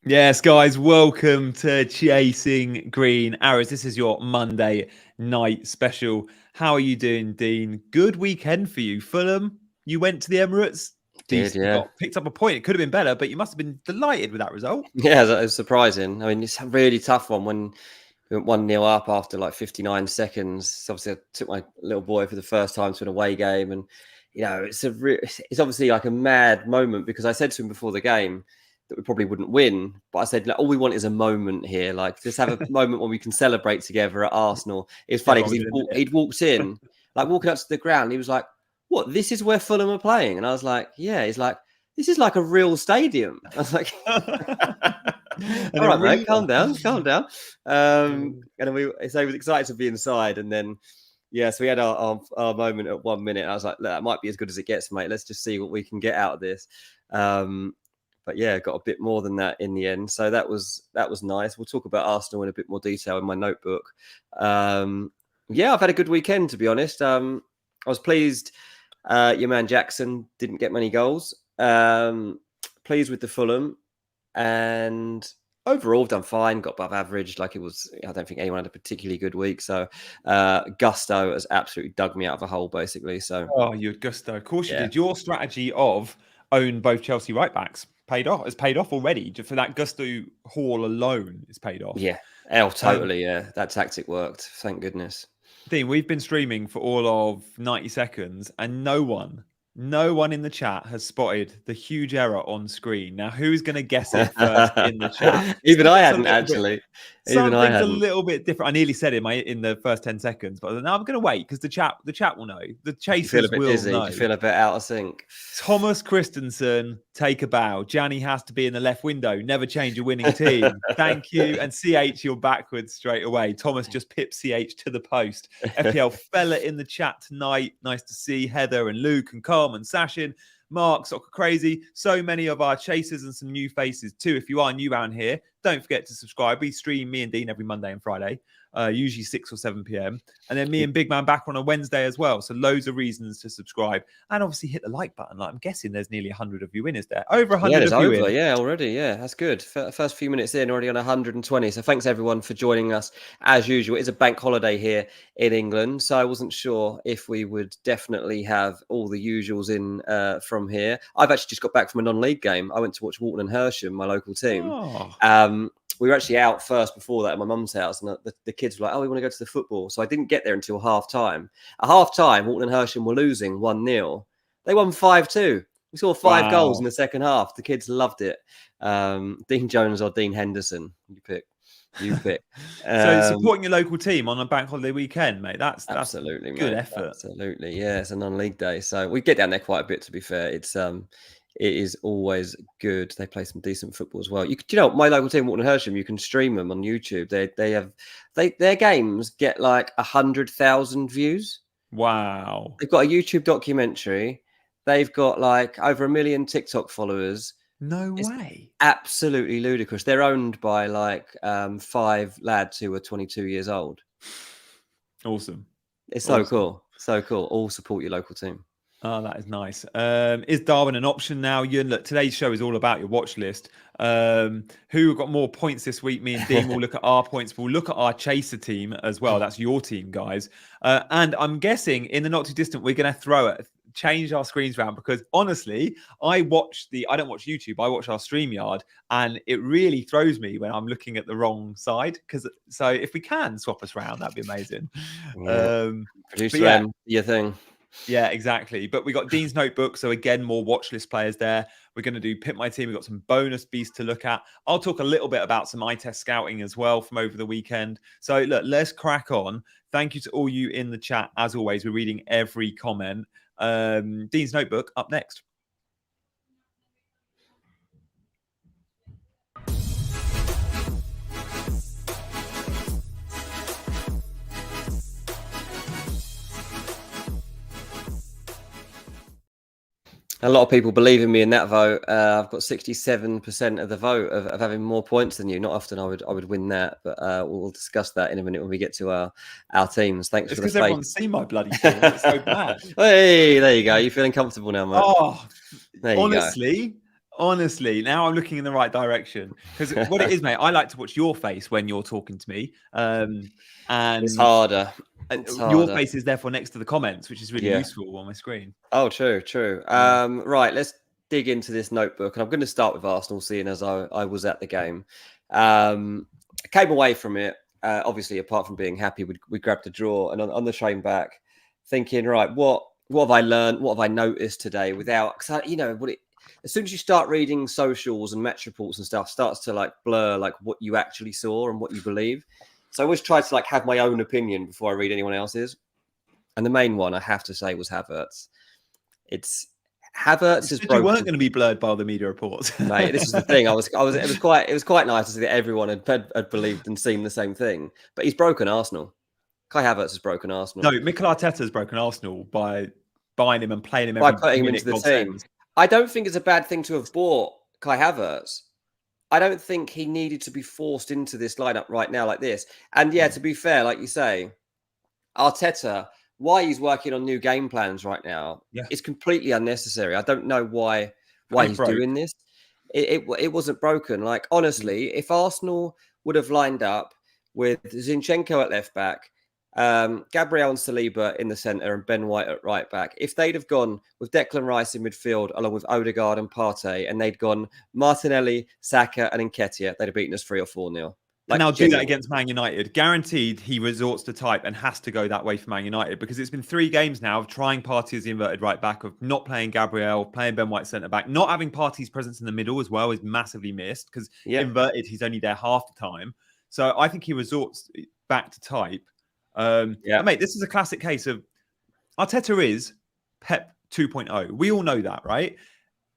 Yes, guys, welcome to Chasing Green Arrows. This is your Monday night special. How are you doing, Dean? Good weekend for you. Fulham, you went to the Emirates. Did, Decent. You yeah. got picked up a point. It could have been better, but you must have been delighted with that result. Yeah, it was surprising. I mean, it's a really tough one when we went 1-0 up after like 59 seconds. Obviously, I took my little boy for the first time to an away game. And, it's it's obviously like a mad moment because I said to him before the game that we probably wouldn't win. But I said, all we want is a moment here. Like, just have a moment when we can celebrate together at Arsenal. It was funny because he'd walked in, like walking up to the ground. He was like, what, this is where Fulham are playing? And I was like, yeah. He's like, this is like a real stadium. I was like, all right, mate, calm down. And then so he was excited to be inside. And then, so we had our moment at 1 minute. I was like, that might be as good as it gets, mate. Let's just see what we can get out of this. But yeah, got a bit more than that in the end. So that was nice. We'll talk about Arsenal in a bit more detail in my notebook. I've had a good weekend, to be honest. I was pleased. Your man Jackson didn't get many goals. Pleased with the Fulham, and overall done fine. Got above average. Like, it was, I don't think anyone had a particularly good week. So Gusto has absolutely dug me out of a hole, basically. So you had Gusto. Of course you did. Your strategy of own both Chelsea right backs has paid off already. Just for that Gusto haul alone, it's paid off. Yeah, totally. That tactic worked. Thank goodness. Dean, we've been streaming for all of 90 seconds and no one in the chat has spotted the huge error on screen. Now, who's going to guess it first in the chat? Even I hadn't, actually. Something's a little bit different. I nearly said it in the first 10 seconds, but now I'm going to wait because the chat will know. The chasers will know. You feel a bit out of sync. Thomas Christensen, take a bow. Gianni has to be in the left window. Never change a winning team. Thank you. And CH, you're backwards straight away. Thomas just pipped CH to the post. FPL fella in the chat tonight. Nice to see Heather and Luke and Carm and Sashin. Mark, Soccer Crazy, so many of our chasers and some new faces too. If you are new around here, don't forget to subscribe. We stream me and Dean every Monday and Friday, usually 6 or 7 p.m. And then me and Big Man back on a Wednesday as well. So loads of reasons to subscribe. And obviously hit the like button. Like, I'm guessing there's nearly 100 of you in, is there? Over 100 of you in. Yeah, already. Yeah, that's good. First few minutes in, already on 120. So thanks everyone for joining us. As usual, it's a bank holiday here in England. So I wasn't sure if we would definitely have all the usuals in from here. I've actually just got back from a non-league game. I went to watch Walton and Hersham, my local team. We were actually out first before that at my mum's house, and the kids were like, we want to go to the football. So I didn't get there until half-time. At half-time, Walton and Hersham were losing 1-0. They won 5-2. We saw 5 goals in the second half. The kids loved it. Dean Jones or Dean Henderson, you pick. So supporting your local team on a bank holiday weekend, mate, that's absolutely good effort. Absolutely, yeah. It's a non-league day, so we get down there quite a bit, to be fair. It is always good. They play some decent football as well. My local team, Walton Hersham, you can stream them on YouTube. Their games get like 100,000 views. Wow. They've got a YouTube documentary. They've got like over 1 million TikTok followers. No way. Absolutely ludicrous. They're owned by like 5 lads who are 22 years old. Awesome. It's so cool. So cool. All support your local team. Oh, that is nice. Is Darwin an option now? Look, today's show is all about your watch list. Who got more points this week? Me and Dean will look at our points. We'll look at our chaser team as well. That's your team, guys. And I'm guessing in the not too distant, we're going to change our screens around because honestly, I don't watch YouTube. I watch our StreamYard, and it really throws me when I'm looking at the wrong side. So if we can swap us around, that'd be amazing. Yeah. Producer, your thing. Yeah, exactly. But we got Dean's notebook. So again, more watch list players there. We're going to do Pick My Team. We've got some bonus beasts to look at. I'll talk a little bit about some eye test scouting as well from over the weekend. So look, let's crack on. Thank you to all you in the chat. As always, we're reading every comment. Dean's notebook up next. A lot of people believe in me in that vote. I've got 67% of the vote of having more points than you. Not often I would win that, but we'll discuss that in a minute when we get to our teams. Thanks for the faith. Because everyone's seen my bloody team. It's so bad. Hey, there you go. You're feeling comfortable now, mate. Oh, honestly, Honestly, now I'm looking in the right direction. Because what it is, mate, I like to watch your face when you're talking to me. And It's harder. Your face is therefore next to the comments, which is really useful on my screen. Oh, true. Right, let's dig into this notebook. And I'm going to start with Arsenal, seeing as I was at the game. Came away from it, obviously, apart from being happy, we grabbed a draw. And on the train back, thinking, right, what have I learned? What have I noticed today? Without, because as soon as you start reading socials and match reports and stuff, starts to like blur like what you actually saw and what you believe. So I always try to like have my own opinion before I read anyone else's. And the main one I have to say was Havertz. Havertz is broken. You weren't going to be blurred by the media reports, mate. This is the thing. It was quite nice to see that everyone had believed and seen the same thing. But he's broken Arsenal. Kai Havertz has broken Arsenal. No, Mikel Arteta has broken Arsenal by buying him and playing him by putting him into the team. I don't think it's a bad thing to have bought Kai Havertz. I don't think he needed to be forced into this lineup right now like this. And yeah, to be fair, like you say, Arteta, why he's working on new game plans right now is completely unnecessary. I don't know why he's doing this. It wasn't broken. Like, honestly, if Arsenal would have lined up with Zinchenko at left back, Gabriel and Saliba in the centre and Ben White at right back, if they'd have gone with Declan Rice in midfield along with Odegaard and Partey, and they'd gone Martinelli, Saka and Nketiah, they'd have beaten us 3 or 4-0. Like, and I'll do that against Man United. Guaranteed he resorts to type and has to go that way for Man United, because it's been 3 games now of trying Partey as the inverted right back, of not playing Gabriel, playing Ben White centre back, not having Partey's presence in the middle as well is massively missed, because inverted, he's only there half the time. So I think he resorts back to type. Mate, this is a classic case of Arteta is Pep 2.0. We all know that, right?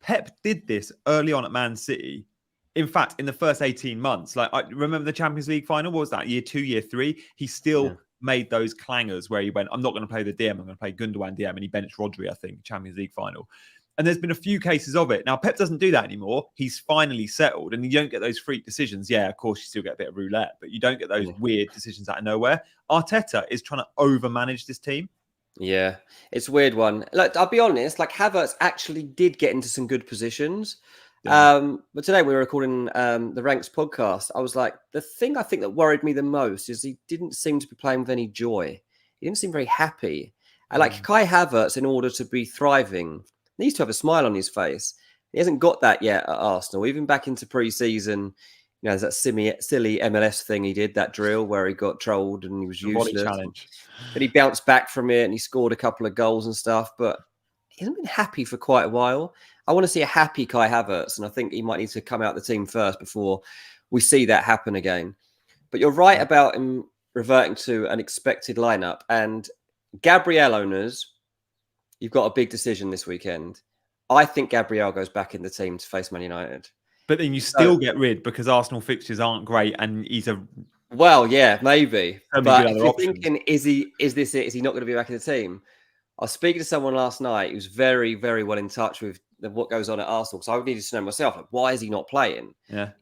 Pep did this early on at Man City. In fact, in the first 18 months, like I remember the Champions League final, what was that, year 2, year 3? He still made those clangers where he went, I'm not going to play the DM, I'm going to play Gundogan DM, and he benched Rodri, I think, Champions League final. And there's been a few cases of it. Now, Pep doesn't do that anymore. He's finally settled, and you don't get those freak decisions. Yeah, of course, you still get a bit of roulette, but you don't get those weird decisions out of nowhere. Arteta is trying to over-manage this team. Yeah, it's a weird one. Like, I'll be honest, like Havertz actually did get into some good positions. But today we were recording the Ranks podcast. I was like, the thing I think that worried me the most is he didn't seem to be playing with any joy. He didn't seem very happy. And like Kai Havertz, in order to be thriving, needs to have a smile on his face. He hasn't got that yet at Arsenal. Even back into pre-season, there's that silly MLS thing he did, that drill where he got trolled and he was useless. Challenge. But he bounced back from it and he scored a couple of goals and stuff. But he hasn't been happy for quite a while. I want to see a happy Kai Havertz, and I think he might need to come out of the team first before we see that happen again. But you're right about him reverting to an expected lineup. And Gabriel owners, you've got a big decision this weekend. I think Gabriel goes back in the team to face Man United. But then you still get rid because Arsenal fixtures aren't great, and he's a... Well, yeah, maybe. But if you're thinking, is this it? Is he not going to be back in the team? I was speaking to someone last night who's very, very well in touch with what goes on at Arsenal. So I needed to know myself, like, why is he not playing? Yeah.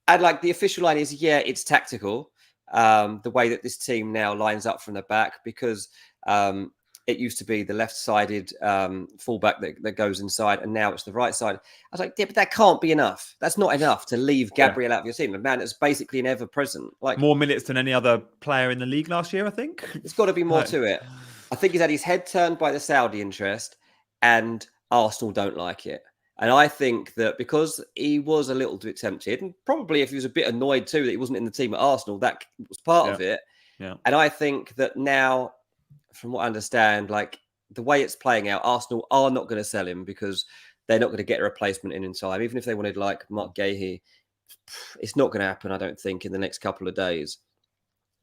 And like the official line is, it's tactical. The way that this team now lines up from the back, because it used to be the left-sided fullback that goes inside, and now it's the right side. I was like, yeah, but that can't be enough. That's not enough to leave Gabriel out of your team. A man that's basically an ever-present. Like, more minutes than any other player in the league last year, I think. There's got to be more to it. I think he's had his head turned by the Saudi interest, and Arsenal don't like it. And I think that because he was a little bit tempted, and probably if he was a bit annoyed too that he wasn't in the team at Arsenal, that was part of it. Yeah. And I think that now, from what I understand, like the way it's playing out, Arsenal are not going to sell him because they're not going to get a replacement in time. Even if they wanted like Mark Gahey, it's not going to happen, I don't think, in the next couple of days.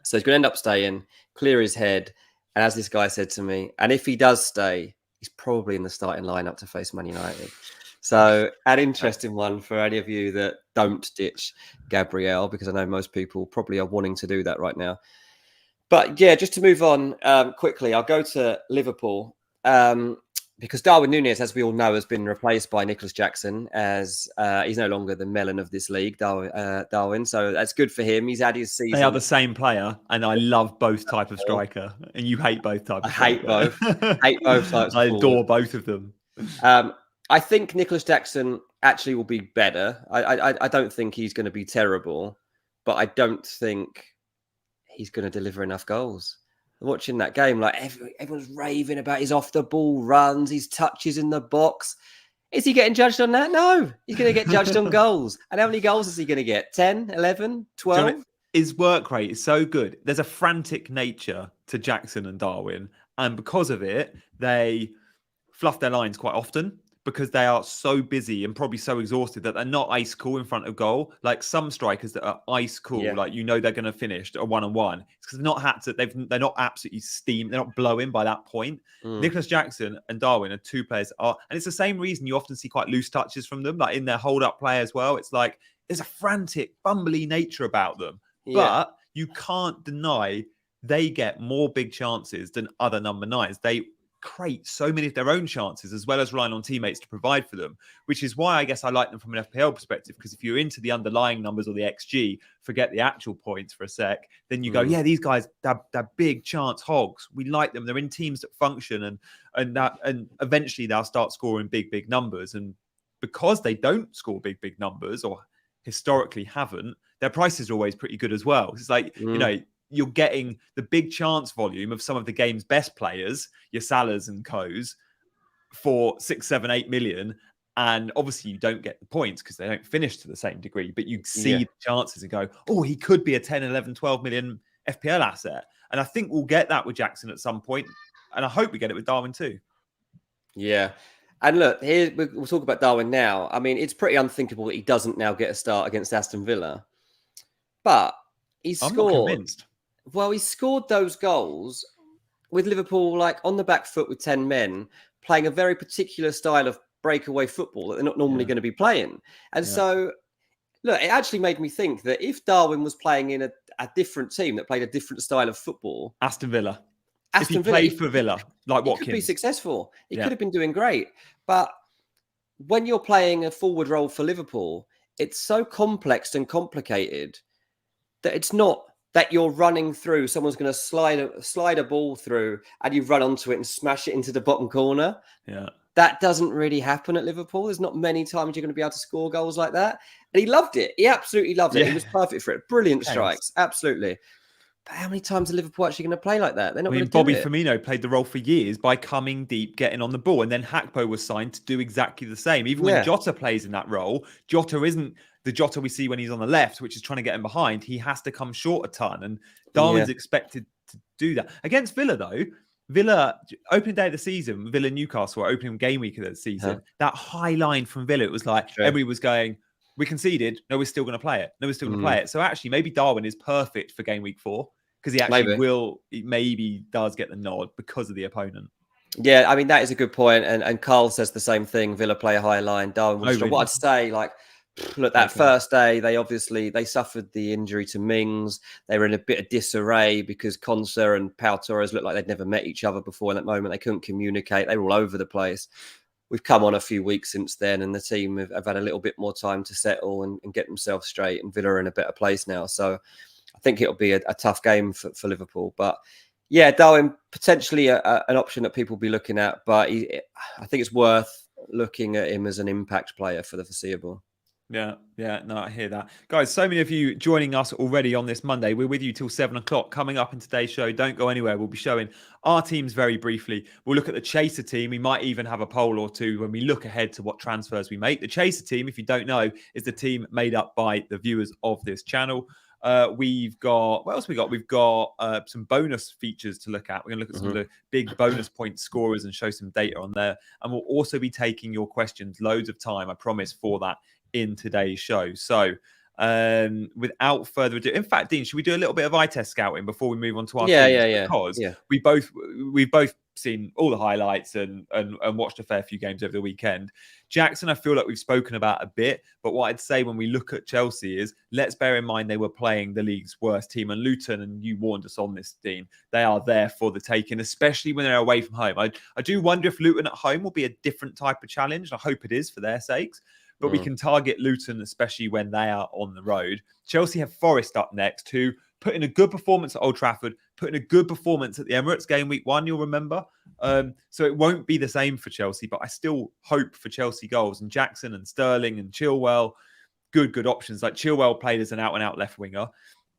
So he's going to end up staying, clear his head. And as this guy said to me, and if he does stay, he's probably in the starting lineup to face Man United. So an interesting one for any of you that don't ditch Gabriel, because I know most people probably are wanting to do that right now. But yeah, just to move on quickly, I'll go to Liverpool because Darwin Núñez, as we all know, has been replaced by Nicholas Jackson, as he's no longer the melon of this league, Darwin. So that's good for him. He's had his season. They are the same player, and I love both types of striker, and you hate both types. I hate both. Hate both types. I adore both of them. I think Nicholas Jackson actually will be better. I don't think he's going to be terrible, but I don't think he's going to deliver enough goals. Watching that game, like everyone's raving about his off the ball runs, his touches in the box. Is he getting judged on that? No, he's going to get judged on goals. And how many goals is he going to get? 10, 11, 12? His work rate is so good. There's a frantic nature to Jackson and Darwin. And because of it, they fluff their lines quite often because they are so busy and probably so exhausted that they're not ice cool in front of goal. Like some strikers that are ice cool, like they're going to finish a 1-on-1. It's because they're not they're not absolutely steamed. They're not blowing by that point. Nicholas Jackson and Darwin are two players and it's the same reason you often see quite loose touches from them, like in their hold-up play as well. It's like there's a frantic, bumbly nature about them, but you can't deny they get more big chances than other number 9s. They create so many of their own chances as well as relying on teammates to provide for them, which is why I guess I like them from an FPL perspective, because if you're into the underlying numbers or the XG, forget the actual points for a sec, then you go, yeah, these guys, they're big chance hogs. We like them. They're in teams that function and eventually they'll start scoring big numbers. And because they don't score big numbers or historically haven't, their prices are always pretty good as well. It's like, you're getting the big chance volume of some of the game's best players, your Salahs and Co's, for 6, 7, 8 million. And obviously you don't get the points because they don't finish to the same degree, but you see the chances and go, oh, he could be a 10, 11, 12 million FPL asset. And I think we'll get that with Jackson at some point. And I hope we get it with Darwin too. Yeah. And look, here we'll talk about Darwin now. I mean, it's pretty unthinkable that he doesn't now get a start against Aston Villa. But he scored. I'm not convinced. Well, he scored those goals with Liverpool, like on the back foot with 10 men, playing a very particular style of breakaway football that they're not normally going to be playing. And so, look, it actually made me think that if Darwin was playing in a different team that played a different style of football, Aston Villa, if he played for Villa, like Watkins, he could be successful. He could have been doing great. But when you're playing a forward role for Liverpool, it's so complex and complicated that it's not that you're running through, someone's going to slide a ball through and you run onto it and smash it into the bottom corner. Yeah. That doesn't really happen at Liverpool. There's not many times you're going to be able to score goals like that. And he loved it. He absolutely loved it. He was perfect for it. Brilliant strikes. Absolutely. But how many times are Liverpool actually going to play like that? They're not going to do Bobby it. Firmino played the role for years by coming deep, getting on the ball. And then Hakpo was signed to do exactly the same. Even when Jota plays in that role, Jota isn't the Jota we see when he's on the left, which is trying to get him behind. He has to come short a ton. And Darwin's expected to do that. Against Villa, though, opening day of the season, Villa Newcastle, opening game week of the season, that high line from Villa, it was like everybody was going, we conceded. No, we're still going to play it. No, we're still going to play it. So actually, maybe Darwin is perfect for game week 4 because he actually maybe does get the nod because of the opponent. Yeah, I mean, that is a good point. And Carl says the same thing. Villa play a high line. Darwin will What I'd say, like, look, that first day, they suffered the injury to Mings. They were in a bit of disarray because Konsa and Pau Torres looked like they'd never met each other before in that moment. They couldn't communicate. They were all over the place. We've come on a few weeks since then, and the team have had a little bit more time to settle and get themselves straight, and Villa are in a better place now. So I think it'll be a tough game for Liverpool. But yeah, Darwin, potentially an option that people will be looking at, but I think it's worth looking at him as an impact player for the foreseeable. No, I hear that. Guys, so many of you joining us already on this Monday. We're with you till 7 o'clock. Coming up in today's show, don't go anywhere. We'll be showing our teams very briefly. We'll look at the Chaser team. We might even have a poll or two when we look ahead to what transfers we make. The Chaser team, if you don't know, is the team made up by the viewers of this channel. We've got, what else we got? We've got some bonus features to look at. We're going to look at some of the big bonus point scorers and show some data on there. And we'll also be taking your questions, loads of time, I promise, for that in today's show. So without further ado, in fact, Dean, should we do a little bit of eye test scouting before we move on to our teams? Because we've both seen all the highlights and watched a fair few games over the weekend. Jackson, I feel like we've spoken about a bit, but what I'd say when we look at Chelsea is, let's bear in mind they were playing the league's worst team, and Luton, and you warned us on this, Dean, they are there for the taking, especially when they're away from home. I do wonder if Luton at home will be a different type of challenge. I hope it is for their sakes. But we can target Luton, especially when they are on the road. Chelsea have Forest up next, who put in a good performance at Old Trafford, put in a good performance at the Emirates game week 1, you'll remember. So it won't be the same for Chelsea, but I still hope for Chelsea goals. And Jackson and Sterling and Chilwell, good options. Like Chilwell played as an out-and-out left winger.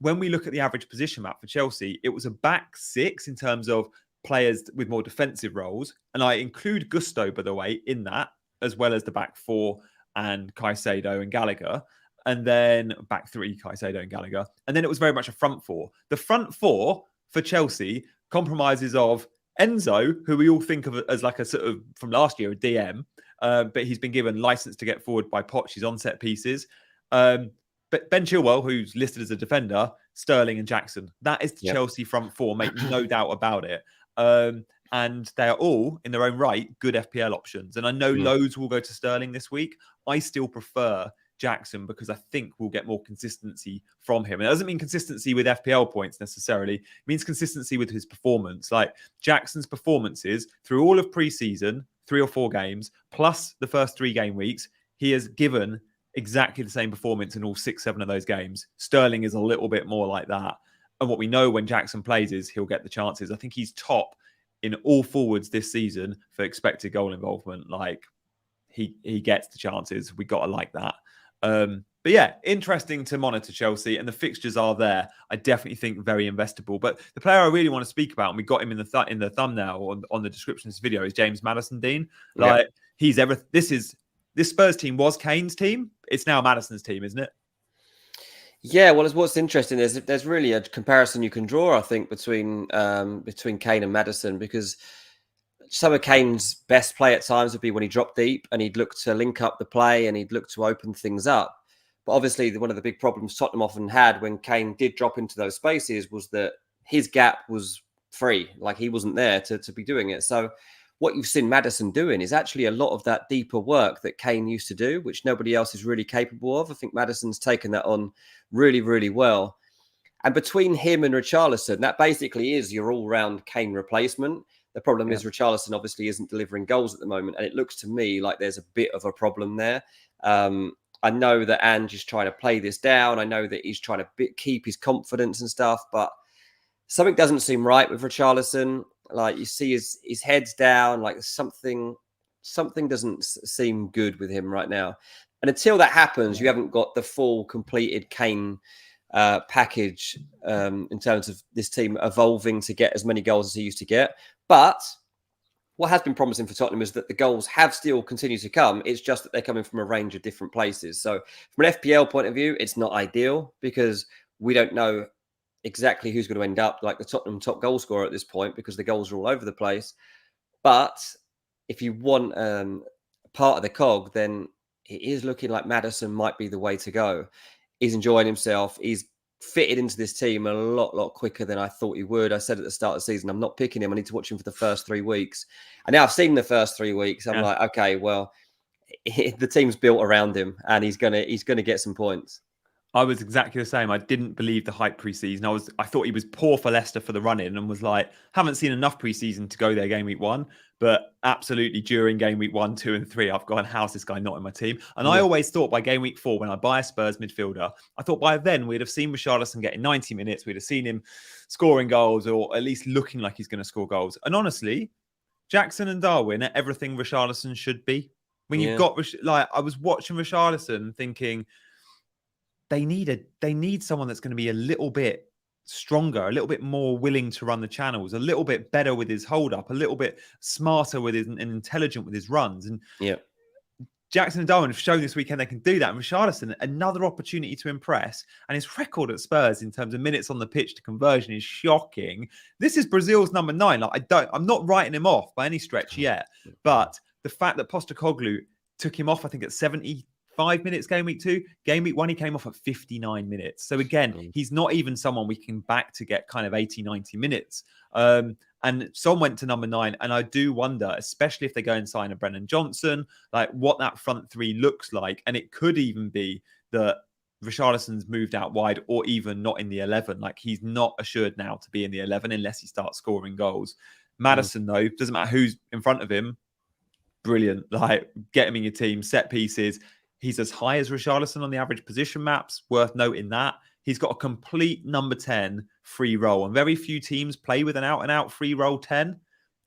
When we look at the average position map for Chelsea, it was a back 6 in terms of players with more defensive roles. And I include Gusto, by the way, in that, as well as the back 4 and Caicedo and Gallagher. And then back 3, Caicedo and Gallagher. And then it was very much a front 4. The front 4 for Chelsea compromises of Enzo, who we all think of as like a sort of, from last year, a DM, but he's been given license to get forward by Poch. He's on set pieces. But Ben Chilwell, who's listed as a defender, Sterling and Jackson. That is the Chelsea front 4, make no doubt about it. And they are all, in their own right, good FPL options. And I know loads will go to Sterling this week. I still prefer Jackson because I think we'll get more consistency from him. It doesn't mean consistency with FPL points necessarily. It means consistency with his performance. Like Jackson's performances through all of pre-season, 3 or 4 games, plus the first 3 game weeks, he has given exactly the same performance in all 6-7 of those games. Sterling is a little bit more like that. And what we know when Jackson plays is he'll get the chances. I think he's top in all forwards this season for expected goal involvement. Like he gets the chances. We got to like that. But yeah, interesting to monitor Chelsea, and the fixtures are there. I definitely think very investable. But the player I really want to speak about, and we got him in the thumbnail on the description of this video, is James Maddison, Dean. Like he's everything. This Spurs team was Kane's team. It's now Maddison's team, isn't it? Yeah, well, what's interesting is there's really a comparison you can draw, I think, between Kane and Maddison, because some of Kane's best play at times would be when he dropped deep and he'd look to link up the play and he'd look to open things up. But obviously, one of the big problems Tottenham often had when Kane did drop into those spaces was that his gap was free. Like he wasn't there to be doing it. So what you've seen Maddison doing is actually a lot of that deeper work that Kane used to do, which nobody else is really capable of. I think Maddison's taken that on really, really well. And between him and Richarlison, that basically is your all-round Kane replacement. The problem is Richarlison obviously isn't delivering goals at the moment. And it looks to me like there's a bit of a problem there. I know that Ange is trying to play this down. I know that he's trying to keep his confidence and stuff, but something doesn't seem right with Richarlison. Like you see his head's down, like something doesn't seem good with him right now. And until that happens, you haven't got the full completed Kane package in terms of this team evolving to get as many goals as he used to get. But what has been promising for Tottenham is that the goals have still continued to come. It's just that they're coming from a range of different places. So from an FPL point of view, it's not ideal because we don't know exactly who's going to end up like the Tottenham top goal scorer at this point because the goals are all over the place. But if you want part of the cog, then it is looking like Maddison might be the way to go. He's enjoying himself. He's fitted into this team a lot quicker than I thought he would. I said at the start of the season, I'm not picking him. I need to watch him for the first 3 weeks. And now I've seen the first 3 weeks. I'm like, okay, well, the team's built around him and he's gonna get some points. I was exactly the same. I didn't believe the hype pre-season. I thought he was poor for Leicester for the run-in and was like, haven't seen enough pre-season to go there game week 1. But absolutely during game week 1, 2 and 3, I've gone, how's this guy not in my team? And I always thought by game week 4, when I buy a Spurs midfielder, I thought by then we'd have seen Richarlison getting 90 minutes. We'd have seen him scoring goals or at least looking like he's going to score goals. And honestly, Jackson and Darwin are everything Richarlison should be. When you've got, like, I was watching Richarlison thinking, they need someone that's going to be a little bit stronger, a little bit more willing to run the channels, a little bit better with his hold up, a little bit smarter with his and intelligent with his runs. And Jackson and Darwin have shown this weekend they can do that. And Richarlison, another opportunity to impress. And his record at Spurs in terms of minutes on the pitch to conversion is shocking. This is Brazil's number 9. Like I'm not writing him off by any stretch yet, but the fact that Postecoglou took him off, I think at 75 minutes game week 2. Game week 1, he came off at 59 minutes. So again, he's not even someone we can back to get kind of 80, 90 minutes. And Son went to number 9. And I do wonder, especially if they go and sign a Brennan Johnson, like what that front 3 looks like. And it could even be that Richarlison's moved out wide or even not in the 11. Like he's not assured now to be in the 11 unless he starts scoring goals. Maddison, though, doesn't matter who's in front of him. Brilliant. Like get him in your team, set pieces. He's as high as Richarlison on the average position maps. Worth noting that. he's got a complete number 10 free role. And very few teams play with an out-and-out free role 10.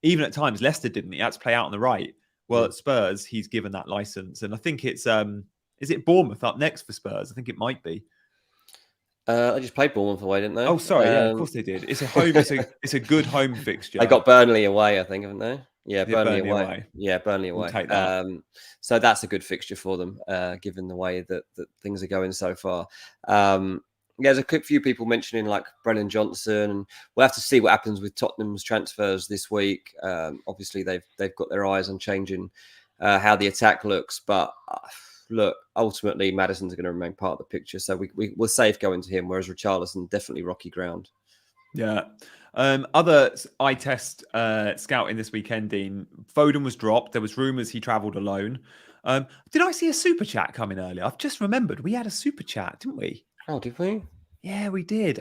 Even at times, Leicester didn't. He had to play out on the right. Well, at Spurs, he's given that license. And I think it's, is it Bournemouth up next for Spurs? I think it might be. I just played Bournemouth away, didn't they? Oh, sorry. Yeah, of course they did. It's a home. It's a good home fixture. They got Burnley away, I think, haven't they? Yeah, Burnley away. away. Yeah, Burnley away. We'll take that. So that's a good fixture for them, given the way that things are going so far. There's a few people mentioning like Brennan Johnson, and we'll have to see what happens with Tottenham's transfers this week. Obviously, they've got their eyes on changing how the attack looks, but look, ultimately, Maddison's going to remain part of the picture, so we're safe going to him. Whereas Richarlison, definitely rocky ground. Yeah. Other eye test scouting this weekend, Dean. Foden was dropped. There was rumours he travelled alone. Did I see a super chat coming earlier? I've just remembered we had a super chat, didn't we? Oh, did we? Yeah, we did.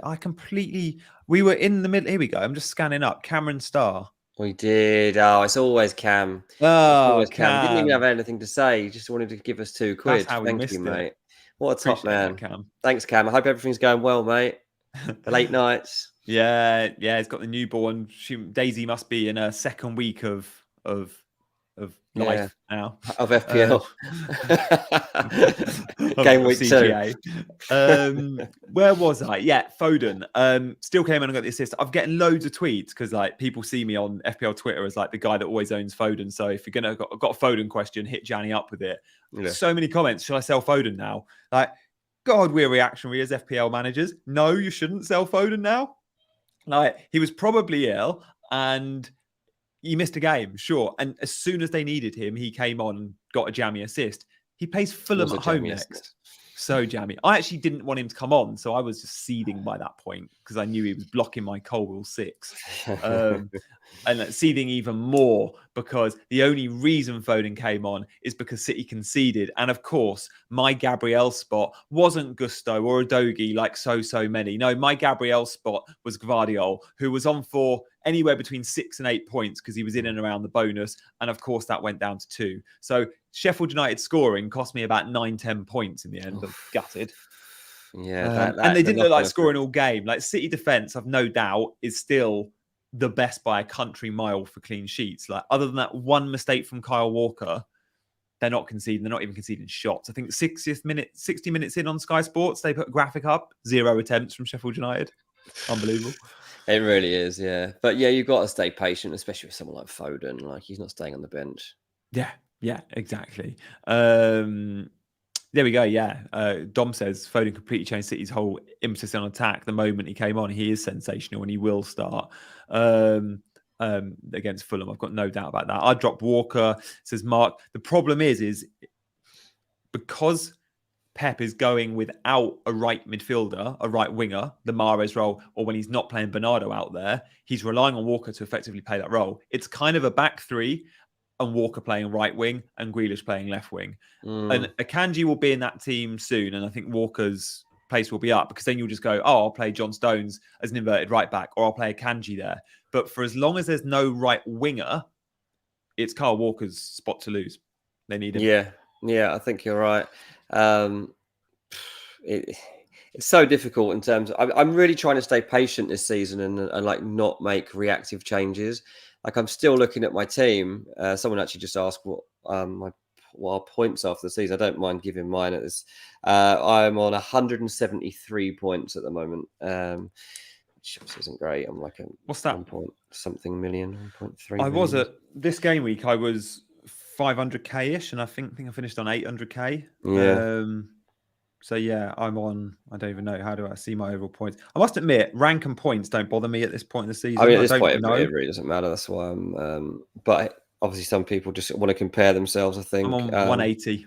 We were in the middle. Here we go. I'm just scanning up. Cameron Starr. We did. Oh, it's always Cam. Oh, Cam. Didn't even have anything to say. He just wanted to give us £2. That's how we Thank missed you, it. mate. What a top man. That, Cam. Thanks, Cam. I hope everything's going well, mate. The late nights. Yeah. He's got the newborn. Daisy must be in her second week of life now. Of FPL. Game week CGA. 2. Where was I? Yeah, Foden. Still came in and got the assist. I'm getting loads of tweets because like people see me on FPL Twitter as like the guy that always owns Foden. So if you're got a Foden question, hit Gianni up with it. Yeah. So many comments. Should I sell Foden now? Like, God, we're reactionary as FPL managers. No, you shouldn't sell Foden now. Like, he was probably ill and he missed a game, sure. And as soon as they needed him, he came on and got a jammy assist. He plays Fulham at home next. So jammy. I actually didn't want him to come on, so I was just seething by that point because I knew he was blocking my Colwell 6. And seething even more because the only reason Foden came on is because City conceded. And of course, my Gabriel spot wasn't Gusto or Udogie like so many. No, my Gabriel spot was Gvardiol, who was on for anywhere between 6 and 8 points because he was in and around the bonus. And of course, that went down to 2. So Sheffield United scoring cost me about 9-10 points in the end. I'm gutted. Yeah. And they didn't look like scoring all game. Like City defence, I've no doubt, is still the best by a country mile for clean sheets. Like other than that one mistake from Kyle Walker, they're not conceding. They're not even conceding shots. I think 60 minutes in on Sky Sports, they put a graphic up. 0 attempts from Sheffield United. Unbelievable. It really is, yeah. But yeah, you've got to stay patient, especially with someone like Foden. Like he's not staying on the bench. Yeah, exactly. There we go. Yeah. Dom says Foden completely changed City's whole emphasis on attack the moment he came on. He is sensational and he will start against Fulham. I've got no doubt about that. I dropped Walker, says Mark. The problem is because Pep is going without a right midfielder, a right winger, the Mahrez role, or when he's not playing Bernardo out there, he's relying on Walker to effectively play that role. It's kind of a back three and Walker playing right wing and Grealish playing left wing. And Akanji will be in that team soon. And I think Walker's place will be up because then you'll just go, oh, I'll play John Stones as an inverted right back or I'll play Akanji there. But for as long as there's no right winger, it's Kyle Walker's spot to lose. They need him. Yeah, I think you're right. It's so difficult in terms of, I'm really trying to stay patient this season and like not make reactive changes. Like I'm still looking at my team. Someone actually just asked what our points are for the season. I don't mind giving mine at this. I'm on 173 points at the moment, which isn't great. I'm like what's that? 1 point something million, 1.3. I was at this game week. I was 500k ish, and I think I finished on 800k. Yeah. So yeah, I'm on. I don't even know how do I see my overall points. I must admit, rank and points don't bother me at this point in the season. I mean, at this point, it really doesn't matter. That's why I'm. But obviously, some people just want to compare themselves. I think I'm on 180.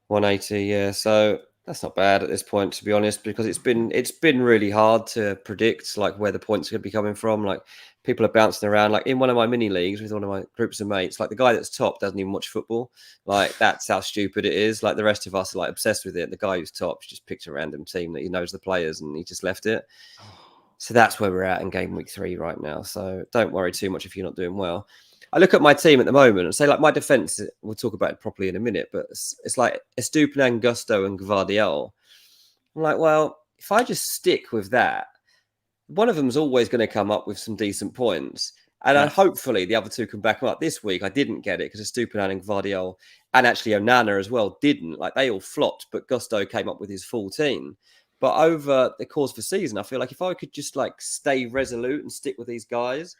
180, yeah. So that's not bad at this point, to be honest, because it's been really hard to predict like where the points are going to be coming from. Like people are bouncing around. Like in one of my mini leagues with one of my groups of mates, like the guy that's top doesn't even watch football. Like that's how stupid it is. Like the rest of us are like obsessed with it. The guy who's top just picked a random team that he knows the players and he just left it. So that's where we're at in game week 3 right now. So don't worry too much if you're not doing well. I look at my team at the moment and say, like, my defense, we'll talk about it properly in a minute, but it's like Estupiñán, Gusto and Gvardiol. I'm like, well, if I just stick with that, one of them's always going to come up with some decent points. And hopefully the other two can back them up. This week, I didn't get it because Estupiñán and Gvardiol and actually Onana as well didn't. Like, they all flopped, but Gusto came up with his full team. But over the course of the season, I feel like if I could just like stay resolute and stick with these guys,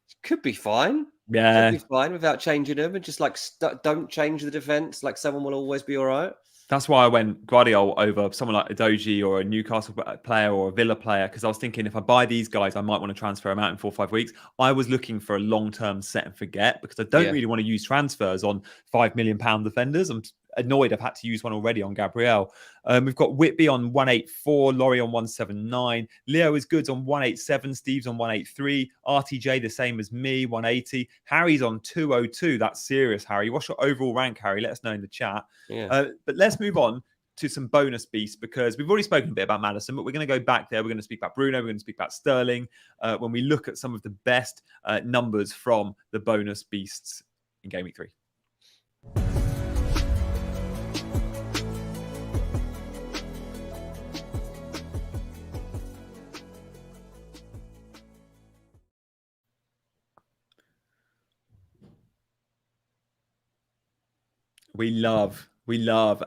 it could be fine. Yeah. Could be fine without changing them, and just like don't change the defense. Like, someone will always be all right. That's why I went Gvardiol over someone like Udogie or a Newcastle player or a Villa player, because I was thinking if I buy these guys, I might want to transfer them out in 4 or 5 weeks. I was looking for a long-term set and forget because I don't really want to use transfers on £5 million defenders. I'm annoyed I've had to use one already on Gabriel. We've got Whitby on 184, Laurie on 179, Leo is Goods on 187, Steve's on 183, RTJ the same as me, 180, Harry's on 202. That's serious, Harry. What's your overall rank, Harry? Let us know in the chat. But let's move on to some bonus beasts, because we've already spoken a bit about Maddison, but we're going to go back there. We're going to speak about Bruno. We're going to speak about Sterling when we look at some of the best numbers from the bonus beasts in Game Week 3. We love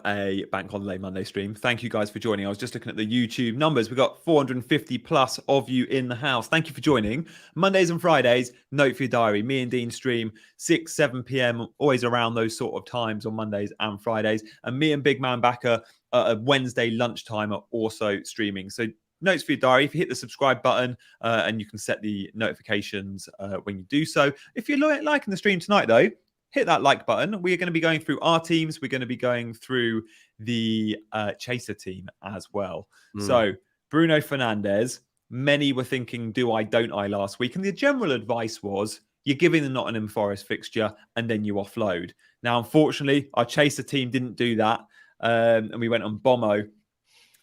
a Bank Holiday Monday stream. Thank you guys for joining. I was just looking at the YouTube numbers. We've got 450 plus of you in the house. Thank you for joining. Mondays and Fridays, note for your diary. Me and Dean stream 6, 7 p.m, always around those sort of times on Mondays and Fridays. And me and Big Man Backer at Wednesday lunchtime are also streaming. So notes for your diary. If you hit the subscribe button and you can set the notifications when you do so. If you're liking the stream tonight, though, hit that like button. We are going to be going through our teams. We're going to be going through the Chaser team as well. So Bruno Fernandes, many were thinking, do I, don't I last week? And the general advice was, you're giving the Nottingham Forest fixture and then you offload. Now, unfortunately, our Chaser team didn't do that. And we went on Bomo.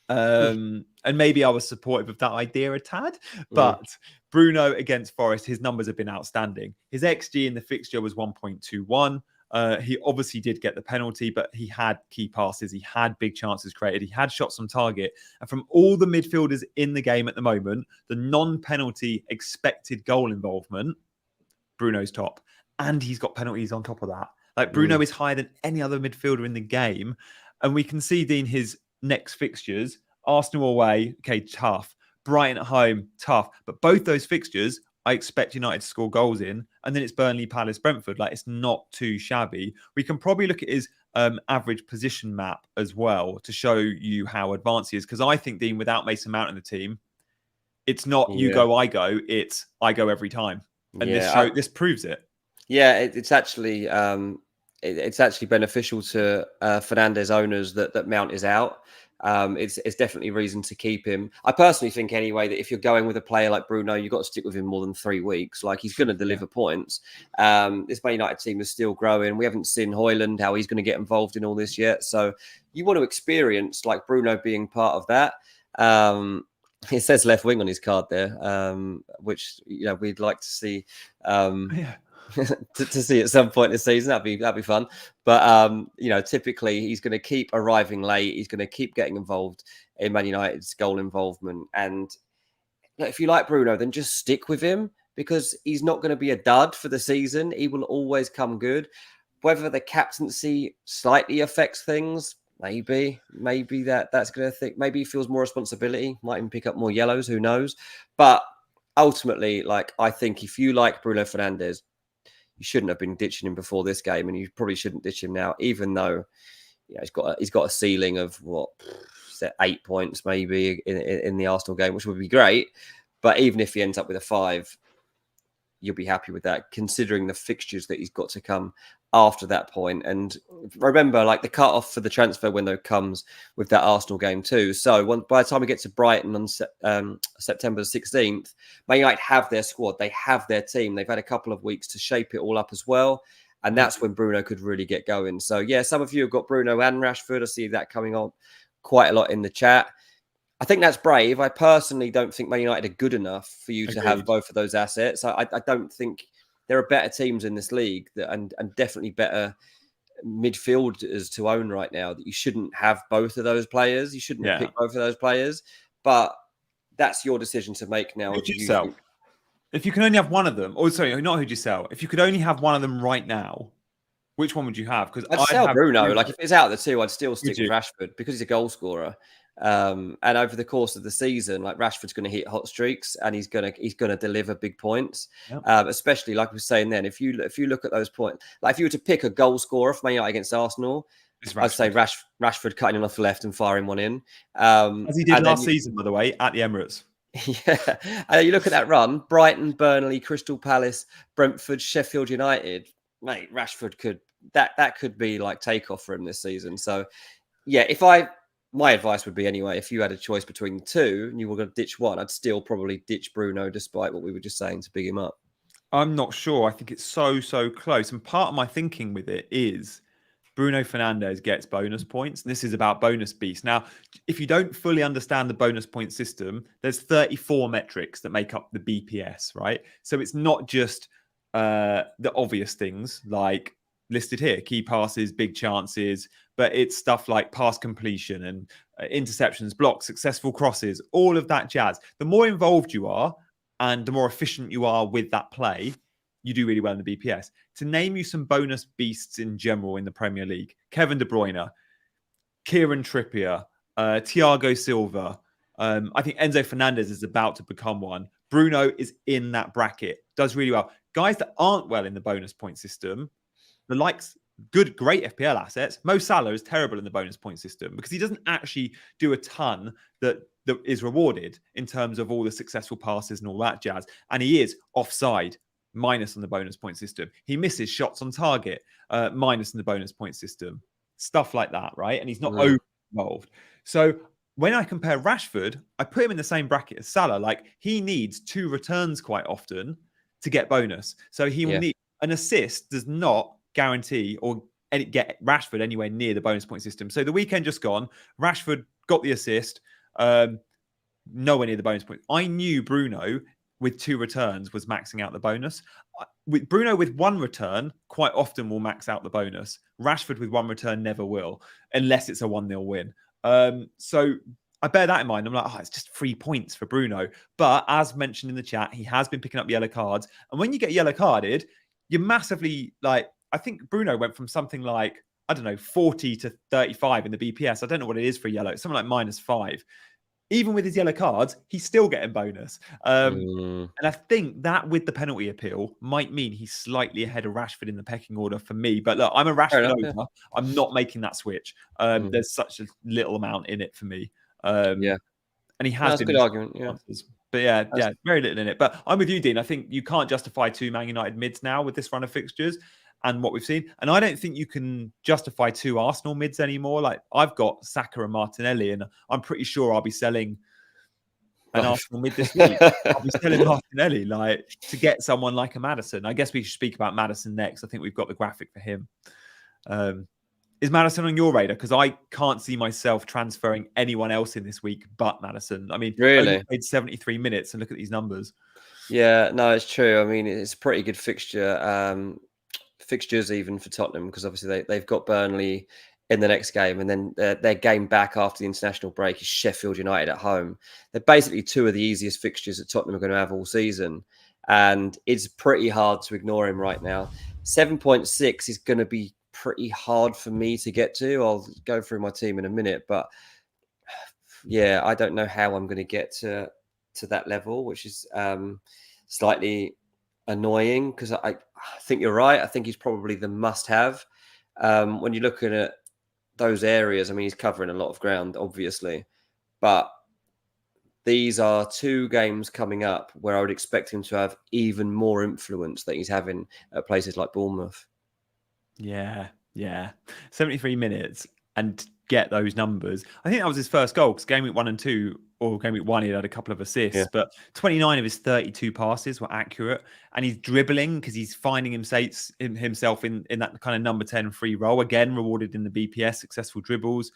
And maybe I was supportive of that idea a tad, but Bruno against Forest, his numbers have been outstanding. His XG in the fixture was 1.21. He obviously did get the penalty, but he had key passes. He had big chances created. He had shots on target. And from all the midfielders in the game at the moment, the non-penalty expected goal involvement, Bruno's top. And he's got penalties on top of that. Like, Bruno is higher than any other midfielder in the game. And we can see, Dean, his next fixtures, Arsenal away, okay, tough. Brighton at home, tough. But both those fixtures, I expect United to score goals in. And then it's Burnley, Palace, Brentford. Like, it's not too shabby. We can probably look at his average position map as well to show you how advanced he is. Because I think, Dean, without Mason Mount in the team, it's not you go, I go. It's I go every time. And this proves it. Yeah, it's actually beneficial to Fernandes owners that Mount is out. It's definitely reason to keep him. I personally think anyway that if you're going with a player like Bruno, you've got to stick with him more than 3 weeks. Like, he's going to deliver points. This Man United team is still growing. We haven't seen Højlund, how he's going to get involved in all this yet. So you want to experience like Bruno being part of that. It says left wing on his card there, which we'd like to see. To see at some point this season, that'd be fun. But typically he's going to keep arriving late. He's going to keep getting involved in Man United's goal involvement. And if you like Bruno, then just stick with him, because he's not going to be a dud for the season. He will always come good. Whether the captaincy slightly affects things, maybe that's going to think. Maybe he feels more responsibility. Might even pick up more yellows. Who knows? But ultimately, I think if you like Bruno Fernandes, you shouldn't have been ditching him before this game, and you probably shouldn't ditch him now, even though he's got a ceiling of 8 points maybe in the Arsenal game, which would be great. But even if he ends up with a 5, you'll be happy with that, considering the fixtures that he's got to come after that point. And remember, the cut-off for the transfer window comes with that Arsenal game too. So by the time we get to Brighton on September 16th, Man United have their squad. They have their team. They've had a couple of weeks to shape it all up as well. And that's when Bruno could really get going. So, yeah, some of you have got Bruno and Rashford. I see that coming on quite a lot in the chat. I think that's brave. I personally don't think Man United are good enough for you to have both of those assets. I don't think there are better teams in this league and definitely better midfielders to own right now that you shouldn't have both of those players. You shouldn't have picked both of those players, but that's your decision to make now. Who'd you sell? If you can only have one of them, or sorry, not who'd you sell? If you could only have one of them right now, which one would you have? Because I'd sell Bruno. Like if it's out of the two, I'd still stick with Rashford because he's a goal scorer. And over the course of the season, like Rashford's going to hit hot streaks and he's going to deliver big points. Yep. Especially like we were saying then, if you look at those points, like if you were to pick a goal scorer for Man United against Arsenal, I'd say Rashford cutting him off the left and firing one in. As he did last season, by the way, at the Emirates. Yeah. And you look at that run, Brighton, Burnley, Crystal Palace, Brentford, Sheffield United, mate, Rashford could be like takeoff for him this season. So yeah, my advice would be anyway, if you had a choice between the two and you were going to ditch one, I'd still probably ditch Bruno despite what we were just saying to big him up. I'm not sure. I think it's so close. And part of my thinking with it is Bruno Fernandes gets bonus points. And this is about bonus beast. Now, if you don't fully understand the bonus point system, there's 34 metrics that make up the BPS, right? So it's not just the obvious things like listed here, key passes, big chances, but it's stuff like pass completion and interceptions, blocks, successful crosses, all of that jazz. The more involved you are and the more efficient you are with that play, you do really well in the BPS. To name you some bonus beasts in general in the Premier League, Kevin De Bruyne, Kieran Trippier, Thiago Silva. I think Enzo Fernandez is about to become one. Bruno is in that bracket, does really well. Guys that aren't well in the bonus point system, the likes, great FPL assets. Mo Salah is terrible in the bonus point system because he doesn't actually do a ton that is rewarded in terms of all the successful passes and all that jazz. And he is offside, minus on the bonus point system. He misses shots on target, minus in the bonus point system. Stuff like that, right? And he's not over involved. So when I compare Rashford, I put him in the same bracket as Salah. Like he needs 2 returns quite often to get bonus. So he will need an assist does not guarantee or get Rashford anywhere near the bonus point system. So the weekend just gone, Rashford got the assist, nowhere near the bonus point. I knew Bruno with 2 returns was maxing out the bonus. With Bruno with 1 return, quite often will max out the bonus. Rashford with 1 return never will, unless it's a 1-0 win. So I bear that in mind. I'm like, it's just 3 points for Bruno. But as mentioned in the chat, he has been picking up yellow cards. And when you get yellow carded, you're massively like, I think Bruno went from something like, 40 to 35 in the BPS. I don't know what it is for yellow. It's something like -5. Even with his yellow cards, he's still getting bonus. And I think that with the penalty appeal might mean he's slightly ahead of Rashford in the pecking order for me. But look, I'm a Rashford owner. Yeah. I'm not making that switch. There's such a little amount in it for me. And he has that's a good argument. Yeah. But yeah, very little in it. But I'm with you, Dean. I think you can't justify 2 Man United mids now with this run of fixtures and what we've seen. And I don't think you can justify 2 Arsenal mids anymore. Like I've got Saka and Martinelli, and I'm pretty sure I'll be selling an Arsenal mid this week. I'll be selling Martinelli like to get someone like a Maddison. I guess we should speak about Maddison next. I think we've got the graphic for him. Is Maddison on your radar? Because I can't see myself transferring anyone else in this week but Maddison. I mean, really? Only played 73 minutes and look at these numbers. Yeah, no, it's true. I mean, it's a pretty good fixture. Fixtures even for Tottenham because obviously they've got Burnley in the next game and then their game back after the international break is Sheffield United at home. They're basically 2 of the easiest fixtures that Tottenham are going to have all season, and it's pretty hard to ignore him right now. 7.6 is going to be pretty hard for me to get to. I'll go through my team in a minute, but yeah, I don't know how I'm going to get to that level, which is slightly annoying because I think you're right. I think he's probably the must-have. When you're looking at those areas, I mean, he's covering a lot of ground, obviously, but these are 2 games coming up where I would expect him to have even more influence that he's having at places like Bournemouth. Yeah. 73 minutes and get those numbers. I think that was his first goal because game week 1 and 2, or game week 1, he had a couple of assists, but 29 of his 32 passes were accurate. And he's dribbling because he's finding himself in that kind of number 10 free role. Again, rewarded in the BPS, successful dribbles.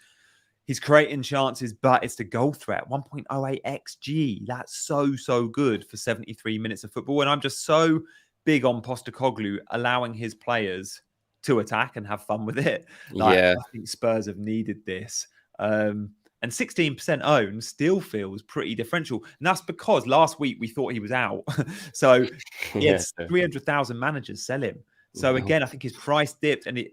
He's creating chances, but it's the goal threat, 1.08 XG. That's so good for 73 minutes of football. And I'm just so big on Postecoglou allowing his players to attack and have fun with it. Like, Yeah. I think Spurs have needed this. And 16% owned still feels pretty differential. And that's because last week we thought he was out. So it's 300,000 managers sell him. So again, I think his price dipped and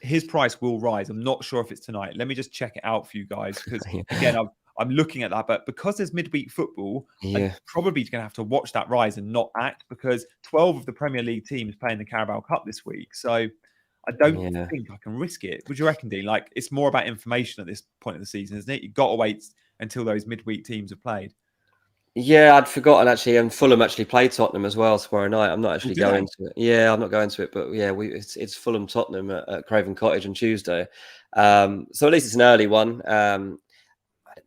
his price will rise. I'm not sure if it's tonight. Let me just check it out for you guys. Because again, I'm looking at that. But because there's midweek football, I'm probably going to have to watch that rise and not act, because 12 of the Premier League teams playing the Carabao Cup this week. So I don't think I can risk it. Would you reckon, Dean? Like, it's more about information at this point of the season, isn't it? You've got to wait until those midweek teams have played. Yeah, I'd forgotten actually. And Fulham actually played Tottenham as well tomorrow night. I'm not actually going to it. Yeah, I'm not going to it. But yeah, it's Fulham Tottenham at Craven Cottage on Tuesday. So at least it's an early one.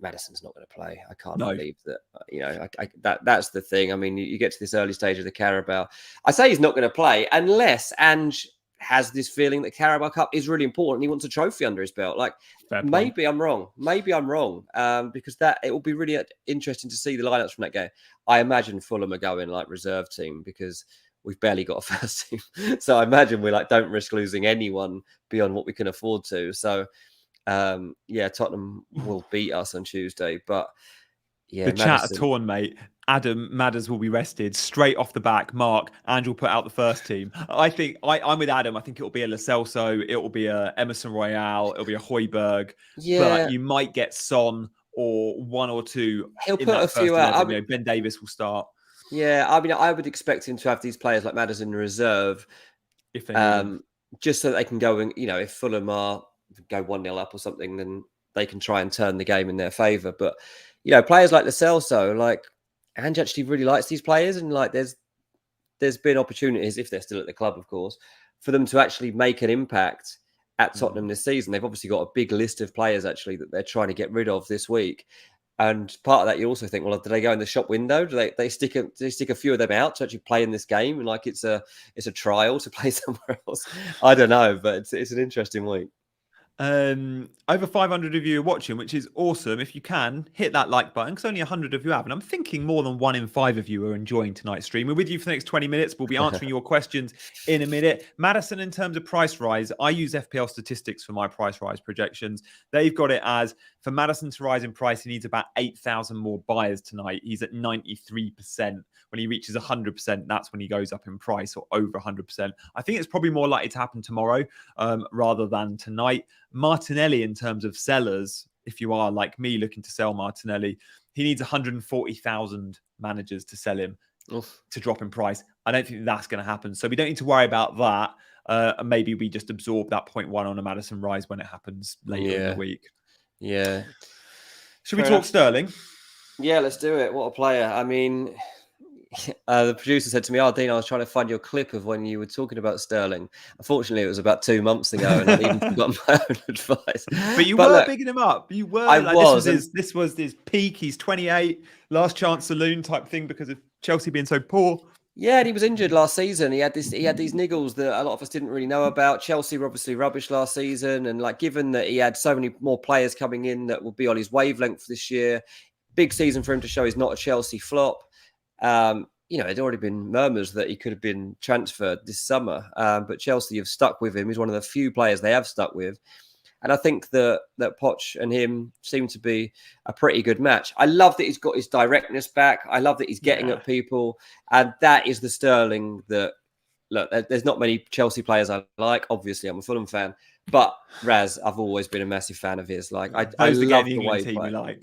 Maddison's not going to play. I can't believe that. You know, that's the thing. I mean, you get to this early stage of the Carabao. I say he's not going to play unless Ange has this feeling that Carabao Cup is really important. He wants a trophy under his belt. Like, maybe I'm wrong. Because it will be really interesting to see the lineups from that game. I imagine Fulham are going like reserve team because we've barely got a first team. So I imagine we don't risk losing anyone beyond what we can afford to. So Tottenham will beat us on Tuesday. But yeah, the chat are torn, mate. Adam Madders will be rested straight off the back. Mark, and will put out the first team. I think I'm with Adam. I think it will be a Lo Celso, it will be a Emerson Royale, it'll be a Højbjerg. Yeah, but you might get Son or one or two. He'll put a few out. Ben Davis will start. Yeah, I mean, I would expect him to have these players like Maddison in reserve, if they just so they can go and, if Fulham go 1-0 up or something, then they can try and turn the game in their favour. But players like Lo Celso, like, Ange actually really likes these players, and like there's been opportunities, if they're still at the club, of course, for them to actually make an impact at Tottenham this season. They've obviously got a big list of players actually that they're trying to get rid of this week. And part of that, you also think, well, do they go in the shop window? Do they stick a few of them out to actually play in this game? And like it's a trial to play somewhere else. I don't know, but it's an interesting week. Over 500 of you are watching, which is awesome. If you can, hit that like button, because only 100 of you have. And I'm thinking more than 1 in 5 of you are enjoying tonight's stream. We're with you for the next 20 minutes. We'll be answering your questions in a minute. Maddison, in terms of price rise, I use FPL statistics for my price rise projections. They've got it as, for Maddison to rise in price, he needs about 8,000 more buyers tonight. He's at 93%. When he reaches 100%, that's when he goes up in price, or over 100%. I think it's probably more likely to happen tomorrow rather than tonight. Martinelli, in terms of sellers, if you are like me looking to sell Martinelli, he needs 140,000 managers to sell him to drop in price. I don't think that's going to happen. So we don't need to worry about that. And maybe we just absorb that 0.1 on a Maddison rise when it happens later in the week. Yeah. Should we talk Sterling? Yeah, let's do it. What a player. I mean, the producer said to me, Dean, I was trying to find your clip of when you were talking about Sterling. Unfortunately, it was about 2 months ago, and I'd even forgotten my own advice. But you were bigging him up. You were. I was. This was his peak. He's 28, last chance saloon type thing because of Chelsea being so poor. Yeah, and he was injured last season. He had these niggles that a lot of us didn't really know about. Chelsea were obviously rubbish last season, and like, given that he had so many more players coming in that will be on his wavelength this year, big season for him to show he's not a Chelsea flop. There'd already been murmurs that he could have been transferred this summer, but Chelsea have stuck with him. He's one of the few players they have stuck with. And I think that Poch and him seem to be a pretty good match. I love that he's got his directness back. I love that he's getting at people. And that is the Sterling that, look, there's not many Chelsea players I like. Obviously, I'm a Fulham fan. But Raz, I've always been a massive fan of his. Like, I love the way he plays. Like.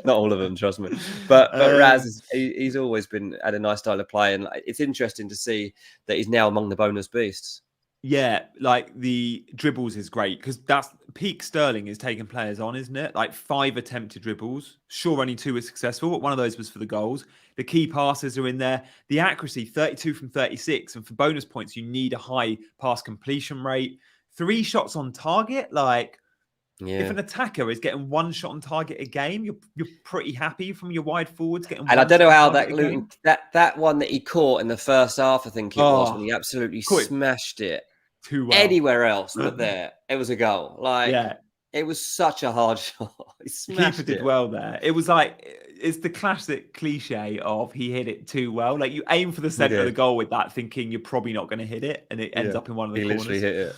Not all of them, trust me. But Raz, he's always had a nice style of play. And it's interesting to see that he's now among the bonus beasts. Yeah, like the dribbles is great, because that's peak Sterling is taking players on, isn't it? Like 5 attempted dribbles. Sure, only 2 were successful, but one of those was for the goals. The key passes are in there. The accuracy, 32 from 36. And for bonus points, you need a high pass completion rate. 3 shots on target. Like, if an attacker is getting 1 shot on target a game, you're pretty happy from your wide forwards getting. And I don't know how that one that he caught in the first half, I think it was, when he absolutely smashed it. Too well. Anywhere else but there, it was a goal. Like, it was such a hard shot. He smashed Keeper did well there. It was like, it's the classic cliche of he hit it too well. Like you aim for the center of the goal with that, thinking you're probably not going to hit it, and it ends up in one of the corners. Literally hit it.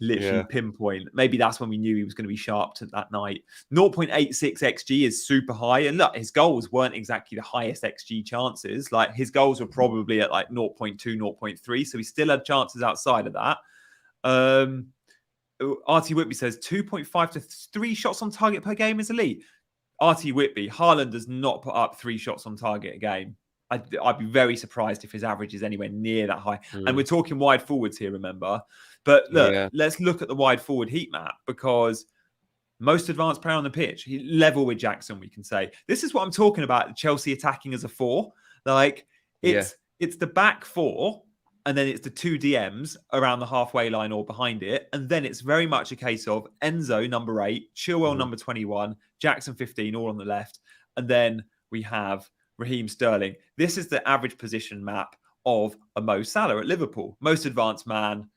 Literally pinpoint. Maybe that's when we knew he was going to be sharp that night. 0.86 XG is super high. And look, his goals weren't exactly the highest XG chances. Like his goals were probably at like 0.2, 0.3. So he still had chances outside of that. RT Whitby says 2.5 to 3 shots on target per game is elite. RT Whitby, Haaland does not put up 3 shots on target a game. I'd be very surprised if his average is anywhere near that high. And we're talking wide forwards here, remember? But look, let's look at the wide forward heat map, because most advanced player on the pitch, level with Jackson, we can say. This is what I'm talking about, Chelsea attacking as a 4. Like, it's the back 4, and then it's the 2 DMs around the halfway line or behind it. And then it's very much a case of Enzo, number 8, Chilwell, number 21, Jackson, 15, all on the left. And then we have Raheem Sterling. This is the average position map of a Mo Salah at Liverpool. Most advanced man,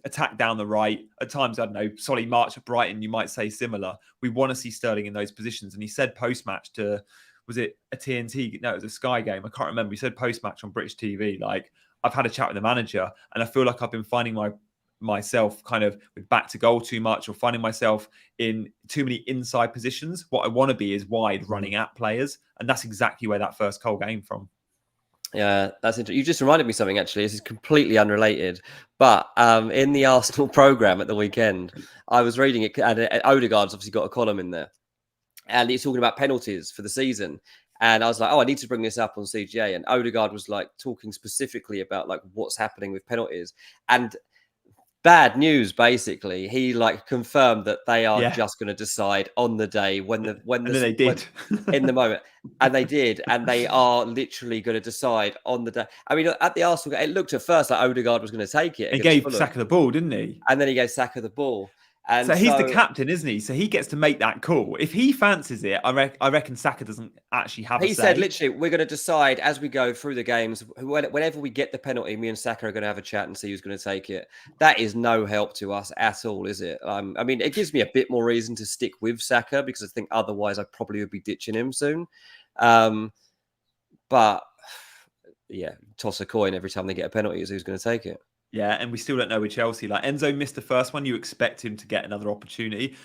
attack down the right. At times, I don't know, Solly March at Brighton, you might say similar. We want to see Sterling in those positions. And he said post-match to, was it a TNT? No, it was a Sky game. I can't remember. He said post-match on British TV, like, I've had a chat with the manager and I feel like I've been finding myself kind of with back to goal too much, or finding myself in too many inside positions. What I want to be is wide, running at players. And that's exactly where that first goal came from. Yeah, that's interesting. You just reminded me something, actually. This is completely unrelated. But in the Arsenal programme at the weekend, I was reading it, and Odegaard's obviously got a column in there. And he's talking about penalties for the season. And I was like, I need to bring this up on CGA. And Odegaard was like talking specifically about like what's happening with penalties. And bad news, basically. He like confirmed that they are just going to decide on the day when they did in the moment, and they did, and they are literally going to decide on the day. I mean, at the Arsenal, it looked at first like Odegaard was going to take it. He gave Saka the ball, didn't he? And then he gave Saka the ball. And so he's the captain, isn't he? So he gets to make that call. If he fancies it, I reckon Saka doesn't actually have a say. He said, literally, we're going to decide as we go through the games. Whenever we get the penalty, me and Saka are going to have a chat and see who's going to take it. That is no help to us at all, is it? I mean, it gives me a bit more reason to stick with Saka, because I think otherwise I probably would be ditching him soon. But yeah, toss a coin every time they get a penalty is who's going to take it. Yeah, and we still don't know with Chelsea. Like, Enzo missed the first one. You expect him to get another opportunity.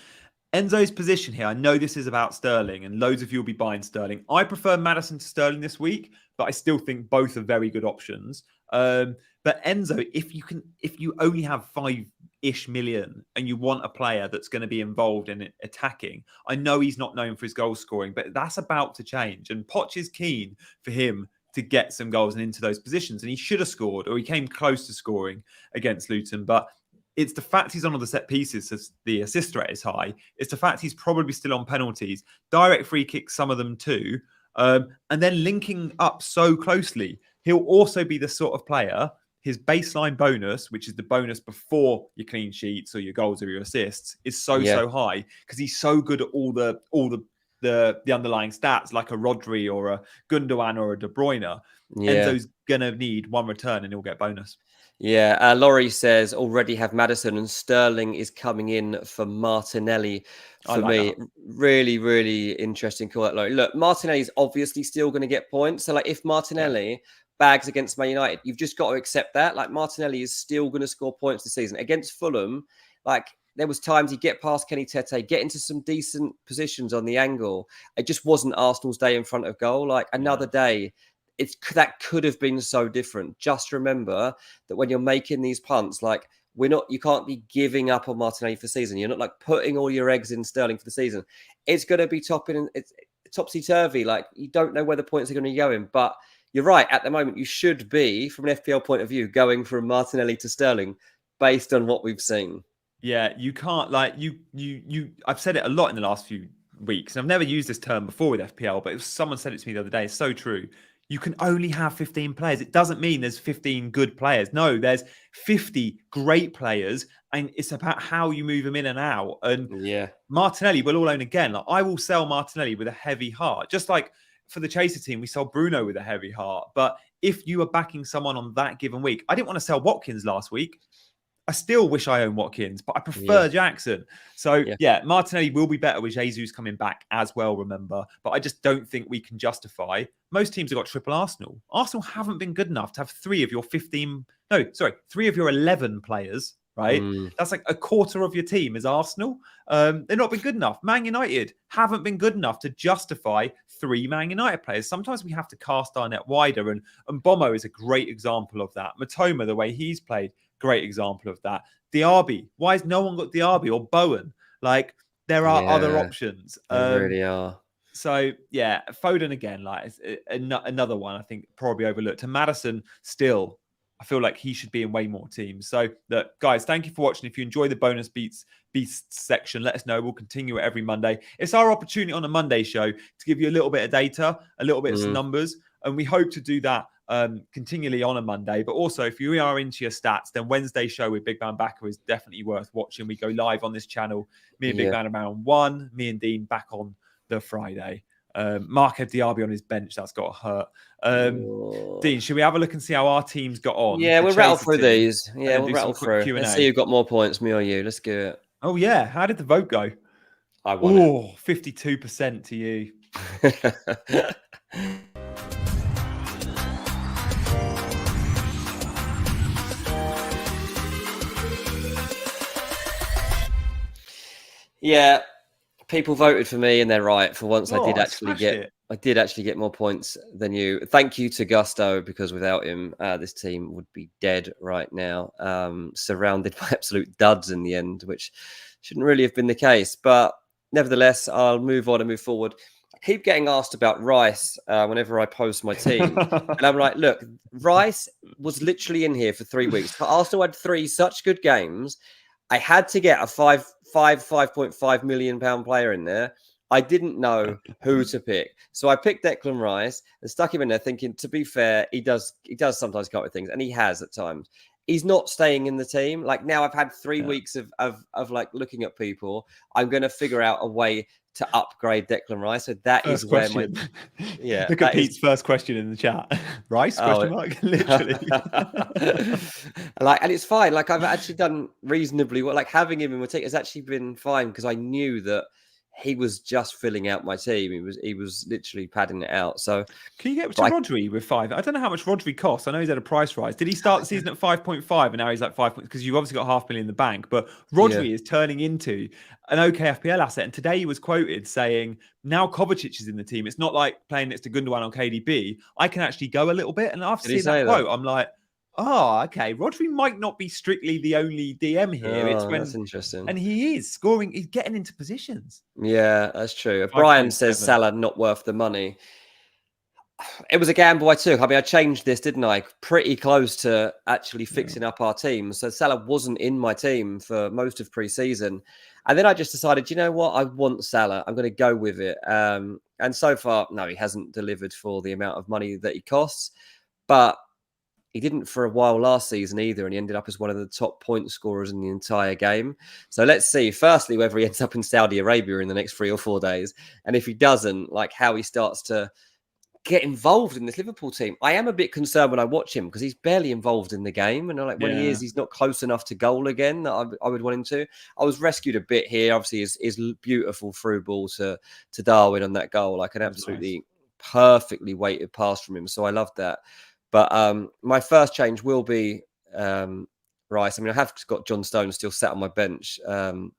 Enzo's position here, I know this is about Sterling, and loads of you will be buying Sterling. I prefer Maddison to Sterling this week, but I still think both are very good options. But Enzo, if you only have 5-ish million and you want a player that's going to be involved in attacking, I know he's not known for his goal scoring, but that's about to change. And Poch is keen for him to get some goals and into those positions. And he should have scored, or he came close to scoring against Luton. But it's the fact he's on all the set pieces, so the assist rate is high. It's the fact he's probably still on penalties, direct free kicks, some of them too. And then linking up so closely. He'll also be the sort of player, his baseline bonus, which is the bonus before your clean sheets or your goals or your assists, is so high, because he's so good at all the underlying stats, like a Rodri or a Gundogan or a De Bruyne. Enzo's gonna need one return and he'll get bonus. Yeah, Laurie says already have Maddison, and Sterling is coming in for Martinelli. For me, really, really interesting call out, Laurie. Look, Martinelli's obviously still going to get points. So, like, if Martinelli bags against Man United, you've just got to accept that. Like, Martinelli is still going to score points this season against Fulham. Like, there was times he'd get past Kenny Tete, get into some decent positions on the angle. It just wasn't Arsenal's day in front of goal. Like, another day, that could have been so different. Just remember that when you're making these punts, like, you can't be giving up on Martinelli for the season. You're not like putting all your eggs in Sterling for the season. It's going to be it's topsy-turvy. Like, you don't know where the points are going to go in. But you're right. At the moment, you should be, from an FPL point of view, going from Martinelli to Sterling based on what we've seen. Yeah, you can't, like, I've said it a lot in the last few weeks, and I've never used this term before with FPL, but someone said it to me the other day. It's so true. You can only have 15 players. It doesn't mean there's 15 good players. No, there's 50 great players, and it's about how you move them in and out. And Martinelli will all own again. Like, I will sell Martinelli with a heavy heart. Just like for the Chaser team, we sold Bruno with a heavy heart. But if you are backing someone on that given week, I didn't want to sell Watkins last week. I still wish I owned Watkins, but I prefer Jackson. So Martinelli will be better with Jesus coming back as well, remember. But I just don't think we can justify. Most teams have got triple Arsenal. Arsenal haven't been good enough to have 3 of your 11 players, right? That's like a quarter of your team is Arsenal. They've not been good enough. Man United haven't been good enough to justify 3 Man United players. Sometimes we have to cast our net wider, and Bomo is a great example of that. Matoma, the way he's played, great example of that. Diaby, why has no one got Diaby or Bowen? Like, there are other options. There really are. So, Foden again, like another one I think probably overlooked. And Maddison still, I feel like he should be in way more teams. So, look, guys, thank you for watching. If you enjoy the bonus beats section, let us know. We'll continue it every Monday. It's our opportunity on a Monday show to give you a little bit of data, a little bit of numbers, and we hope to do that continually on a Monday. But also, if you are into your stats, then Wednesday show with Big Man Backer is definitely worth watching. We go live on this channel. Me and Big Man around 1. Me and Dean back on the Friday. Mark had Diaby on his bench. That's got to hurt. Dean, should we have a look and see how our teams got on? Yeah, we'll rattle through these. Yeah, we'll rattle through. Q&A. Let's see who got more points, me or you. Let's do it. Oh, yeah. How did the vote go? I won it. 52% to you. Yeah, people voted for me, and they're right. For once, I did actually get more points than you. Thank you to Gusto, because without him, this team would be dead right now, surrounded by absolute duds in the end, which shouldn't really have been the case. But nevertheless, I'll move on and move forward. I keep getting asked about Rice whenever I post my team, and I'm like, look, Rice was literally in here for 3 weeks, but Arsenal had 3 such good games. I had to get a 5.5 million pound player in there. I didn't know who to pick, so I picked Declan Rice and stuck him in there, thinking, to be fair, he does sometimes come up with things, and he has at times. He's not staying in the team. Like, now I've had 3 weeks of like looking at people. I'm going to figure out a way to upgrade Declan Rice. So that first is where question. Yeah. Look at Pete's first question in the chat. Rice? Question mark? Literally. And it's fine. Like, I've actually done reasonably well. Like, having him in my team has actually been fine, because I knew that he was just filling out my team. He was literally padding it out. So can you get to Rodri with 5? I don't know how much Rodri costs. I know he's had a price rise. Did he start the season at 5.5 and now he's like 5? Because you've obviously got $500,000 in the bank. But Rodri is turning into an okay FPL asset. And today he was quoted saying, now Kovacic is in the team. It's not like playing next to Gundogan on KDB. I can actually go a little bit. And after seeing that quote, I'm like, oh, okay. Rodri might not be strictly the only DM here. That's interesting. And he is scoring. He's getting into positions. Yeah, that's true. Brian says Salah not worth the money. It was a gamble I took. I mean, I changed this, didn't I? Pretty close to actually fixing up our team. So Salah wasn't in my team for most of pre-season. And then I just decided, you know what? I want Salah. I'm going to go with it. And so far, no, he hasn't delivered for the amount of money that he costs. But he didn't for a while last season either, and he ended up as one of the top point scorers in the entire game. So let's see, firstly, whether he ends up in Saudi Arabia in the next 3 or 4 days. And if he doesn't, like, how he starts to get involved in this Liverpool team. I am a bit concerned when I watch him, because he's barely involved in the game. And when he is, he's not close enough to goal again that I would want him to. I was rescued a bit here. Obviously, his beautiful through ball to Darwin on that goal. Like, an absolutely perfectly weighted pass from him. So I love that. But my first change will be Rice. I mean, I have got John Stones still sat on my bench. You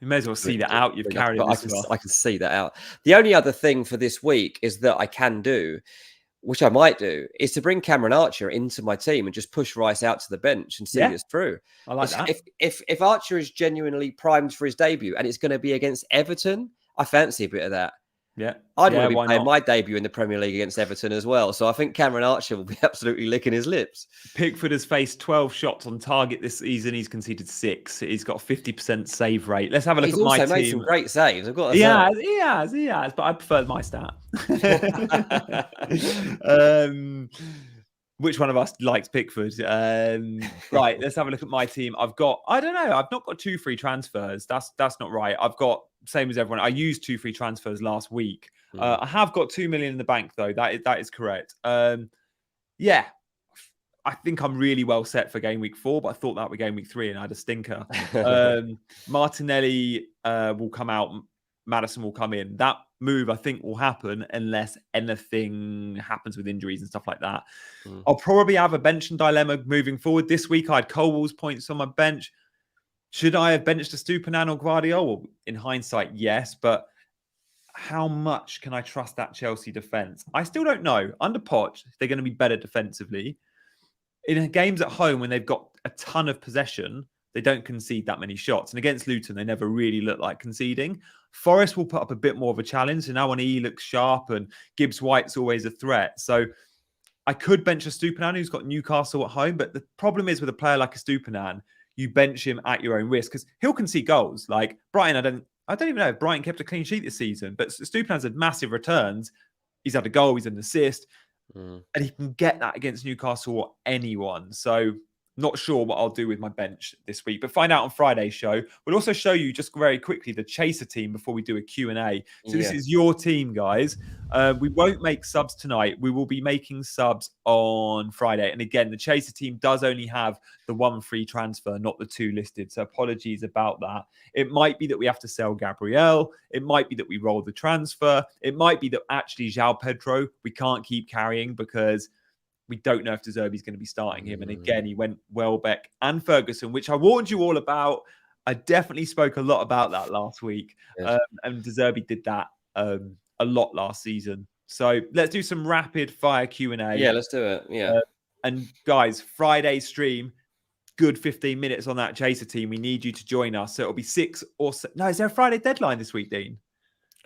may as well see that out. You've carried it this far. I can see that out. The only other thing for this week is that I can do, which I might do, is to bring Cameron Archer into my team and just push Rice out to the bench and see us through. I like that. If Archer is genuinely primed for his debut and it's going to be against Everton, I fancy a bit of that. Yeah, I'd want to be playing my debut in the Premier League against Everton as well. So I think Cameron Archer will be absolutely licking his lips. Pickford has faced 12 shots on target this season. He's conceded 6. He's got a 50% save rate. Let's have a look at my team. He's also made some great saves. I've got to say. He has. But I prefer my stat. Which one of us likes Pickford? Right, let's have a look at my team. I don't know. I've not got 2 free transfers. That's not right. I've got, same as everyone, I used 2 free transfers last week. I have got 2 million in the bank, though. That is correct. Yeah. I think I'm really well set for game week 4, but I thought that would game week 3 and I had a stinker. Martinelli will come out. Maddison will come in. That move, I think, will happen unless anything happens with injuries and stuff like that. I'll probably have a bench dilemma moving forward. This week, I had Colwell's points on my bench. Should I have benched a Stupinan or Guardiola? Well, in hindsight, yes. But how much can I trust that Chelsea defence? I still don't know. Under Poch, they're going to be better defensively. In games at home, when they've got a ton of possession, they don't concede that many shots. And against Luton, they never really look like conceding. Forest will put up a bit more of a challenge. And now when he looks sharp and Gibbs White's always a threat. So I could bench a Stupinan who's got Newcastle at home. But the problem is with a player like a Stupinan, you bench him at your own risk because he'll concede goals. Like Brighton, I don't even know if Brighton kept a clean sheet this season, but Stupiman's had massive returns. He's had a goal, he's had an assist, and he can get that against Newcastle or anyone. So not sure what I'll do with my bench this week, but find out on Friday's show. We'll also show you just very quickly the chaser team before we do a Q&A. So this is your team, guys. We won't make subs tonight. We will be making subs on Friday. And again, the chaser team does only have the 1 free transfer, not the 2 listed. So apologies about that. It might be that we have to sell Gabriel. It might be that we roll the transfer. It might be that actually João Pedro, we can't keep carrying because we don't know if De Zerbi's going to be starting him. And again, he went Welbeck and Ferguson, which I warned you all about. I definitely spoke a lot about that last week. Yes. And De Zerbi did that a lot last season. So let's do some rapid fire Q&A. Yeah, let's do it. Yeah. And guys, Friday stream, good 15 minutes on that chaser team. We need you to join us. So it'll be 6 or 7. No, is there a Friday deadline this week, Dean?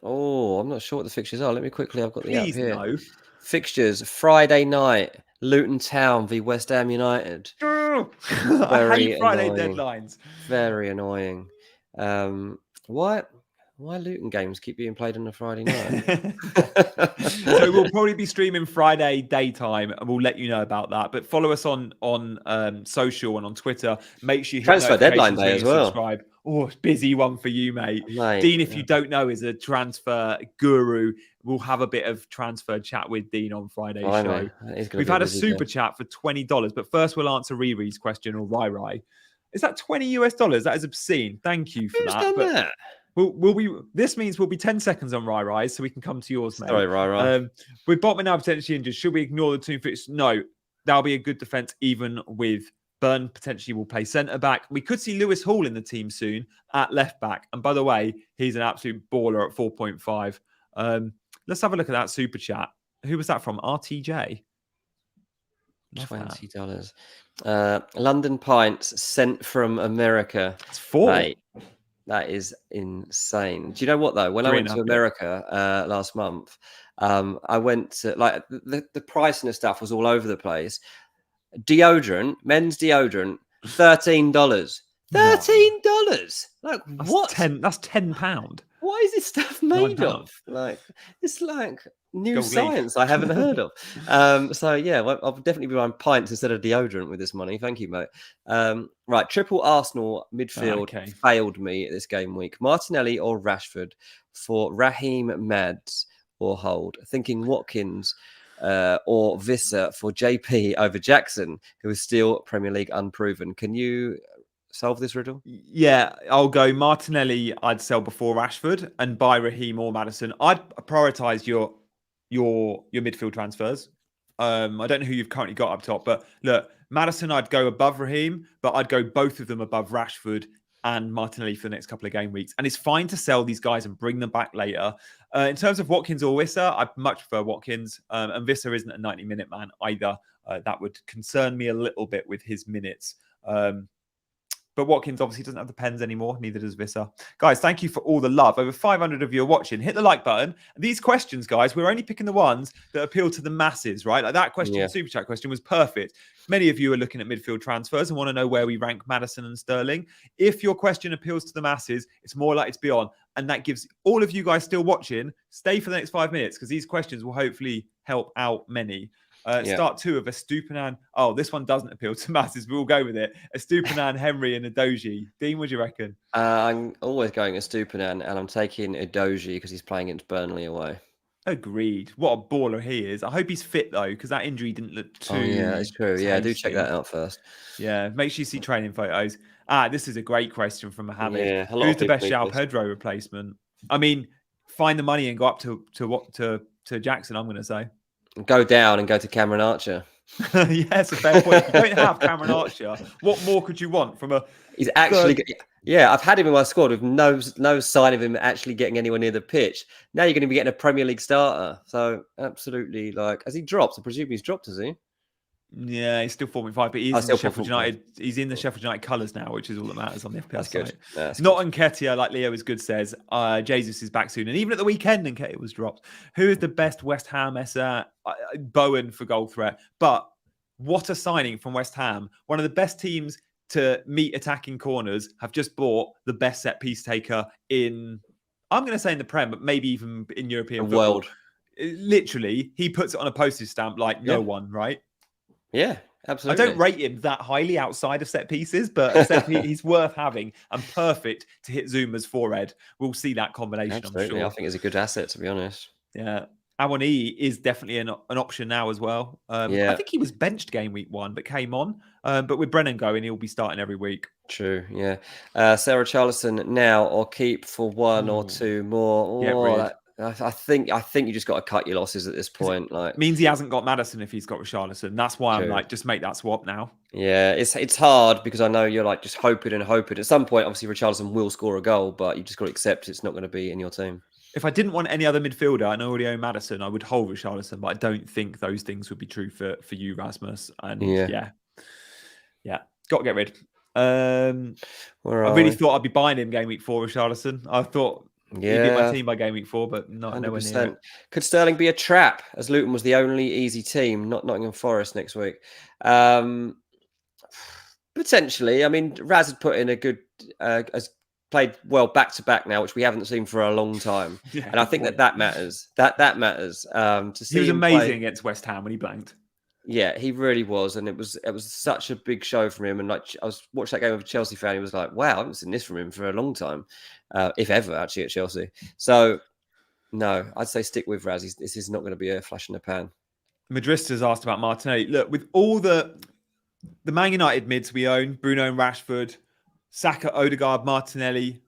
Oh, I'm not sure what the fixtures are. Let me quickly, I've got the Please app here. No. Fixtures, Friday night, Luton Town v West Ham United. I hate Friday deadlines. Very annoying. Why Luton games keep being played on a Friday night? So we'll probably be streaming Friday daytime, and we'll let you know about that. But follow us on social and on Twitter. Make sure you hit transfer deadline day as well. Subscribe. Oh, busy one for you, mate. Dean, if you don't know, is a transfer guru. We'll have a bit of transfer chat with Dean on Friday's show. We've had a super chat for $20, but first we'll answer Riri's question or Rai. Is that $20? That is obscene. Thank you for that. Done that? This means we'll be 10 seconds on Rai, so we can come to yours, mate. Sorry, Rai. With Botman now potentially injured, should we ignore the 2 fits? No, that'll be a good defense, even with Burn potentially will play centre back. We could see Lewis Hall in the team soon at left back. And by the way, he's an absolute baller at 4.5. Let's have a look at that super chat. Who was that from? RTJ. $20. London Pints sent from America. It's 4. Mate, that is insane. Do you know what though? When I went to America last month, I went to like the pricing of stuff was all over the place. Deodorant, men's deodorant, $13. $13. Like that's what? That's £10. What is this stuff made of? Like it's like new Gold science leaf. I haven't heard of. So yeah, I'll definitely be buying pints instead of deodorant with this money. Thank you, mate. Right, triple Arsenal midfield failed me this game week. Martinelli or Rashford for Raheem Mads or hold. Thinking Watkins or Visser for JP over Jackson, who is still Premier League unproven. Can you solve this riddle? Yeah, I'll go Martinelli. I'd sell before Rashford and buy Raheem or Maddison. I'd prioritise your midfield transfers. I don't know who you've currently got up top, but look, Maddison I'd go above Raheem, but I'd go both of them above Rashford and Martinelli for the next couple of game weeks. And it's fine to sell these guys and bring them back later. In terms of Watkins or Visser, I much prefer Watkins. And Visser isn't a 90-minute man either. That would concern me a little bit with his minutes. But Watkins obviously doesn't have the pens anymore. Neither does Visser. Guys, thank you for all the love. Over 500 of you are watching. Hit the like button. These questions, guys, we're only picking the ones that appeal to the masses, right? Like that question, the Super Chat question was perfect. Many of you are looking at midfield transfers and want to know where we rank Maddison and Sterling. If your question appeals to the masses, it's more likely to be on. And that gives all of you guys still watching, stay for the next 5 minutes because these questions will hopefully help out many. Start 2 of a Stupinan. Oh, this one doesn't appeal to masses. We'll go with it. A Stupinan, Henry, and a Doji. Dean, what do you reckon? I'm always going a Stupinan, and I'm taking a Doji because he's playing against Burnley away. Agreed. What a baller he is. I hope he's fit though, because that injury didn't look too. Oh yeah, it's true. Yeah, do check tasty. that out first. Yeah, make sure you see training photos. This is a great question from Mohammed. Yeah, a lot Who's of the people best need João this. Pedro replacement? I mean, find the money and go up to Jackson. I'm going to say. Go down and go to Cameron Archer. Yes, a fair point. If you don't have Cameron Archer, what more could you want from a? He's actually, yeah, I've had him in my squad with no sign of him actually getting anywhere near the pitch. Now you're going to be getting a Premier League starter. So absolutely, like, has he dropped? I presume he's dropped, has he? Yeah, he's still 4.5, but he's in still the Sheffield 4.5. United. He's in the Sheffield United colours now, which is all that matters on the FPL That's site. good. That's Not Nketiah, like Leo is good says. Jesus is back soon, and even at the weekend, Nketiah was dropped. Who is the best West Ham SR? Bowen for goal threat, but what a signing from West Ham! One of the best teams to meet attacking corners have just bought the best set piece taker in. I'm going to say in the Prem, but maybe even in European football. World. Literally, he puts it on a postage stamp like no one, right? Yeah, absolutely. I don't rate him that highly outside of set pieces, but he's worth having and perfect to hit Zuma's forehead. We'll see that combination, Absolutely. I'm sure. I think it's a good asset, to be honest. Yeah. Awani is definitely an option now as well. I think he was benched game week 1, but came on. But with Brennan going, he'll be starting every week. True, yeah. Sarah Charlison now or keep for one or two more. I think you just got to cut your losses at this point. Like, means he hasn't got Maddison if he's got Richarlison. That's why I'm like, just make that swap now. Yeah, it's hard because I know you're like just hoping and hoping. At some point, obviously, Richarlison will score a goal, but you just got to accept it's not going to be in your team. If I didn't want any other midfielder and I already own Maddison, I would hold Richarlison, but I don't think those things would be true for you, Rasmus. And yeah, got to get rid. I really thought I'd be buying him game week 4, Richarlison. I thought he'd be in my team by game week 4, but not nowhere near it. Could Sterling be a trap, as Luton was the only easy team, not Nottingham Forest next week? Potentially. I mean, Raz had put in a good, has played well back-to-back now, which we haven't seen for a long time. Yeah, and I think that matters. That matters. To see he was amazing against West Ham when he blanked. Yeah, he really was, and it was such a big show from him. And like, I was watching that game with a Chelsea fan, he was like, "Wow, I haven't seen this from him for a long time, if ever, actually, at Chelsea." So, no, I'd say stick with Raz. This is not going to be a flash in the pan. Madrista's asked about Martinelli. Look, with all the Man United mids we own, Bruno and Rashford, Saka, Odegaard, Martinelli,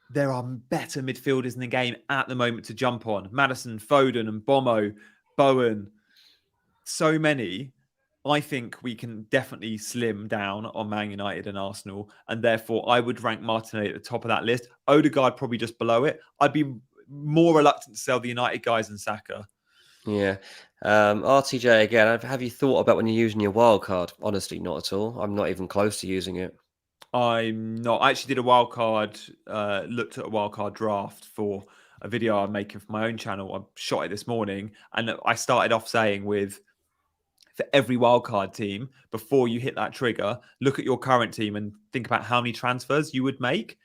there are better midfielders in the game at the moment to jump on. Maddison, Foden, and Bowen. So many. I think we can definitely slim down on Man United and Arsenal, and therefore I would rank Martinelli at the top of that list. Odegaard probably just below it. I'd be more reluctant to sell the United guys than Saka. Yeah. RTJ again, have you thought about when you're using your wild card? Honestly, not at all. I'm not even close to using it. I'm not. I actually did a wild card, looked at a wild card draft for a video I'm making for my own channel. I shot it this morning, and I started off saying for every wildcard team, before you hit that trigger, look at your current team and think about how many transfers you would make,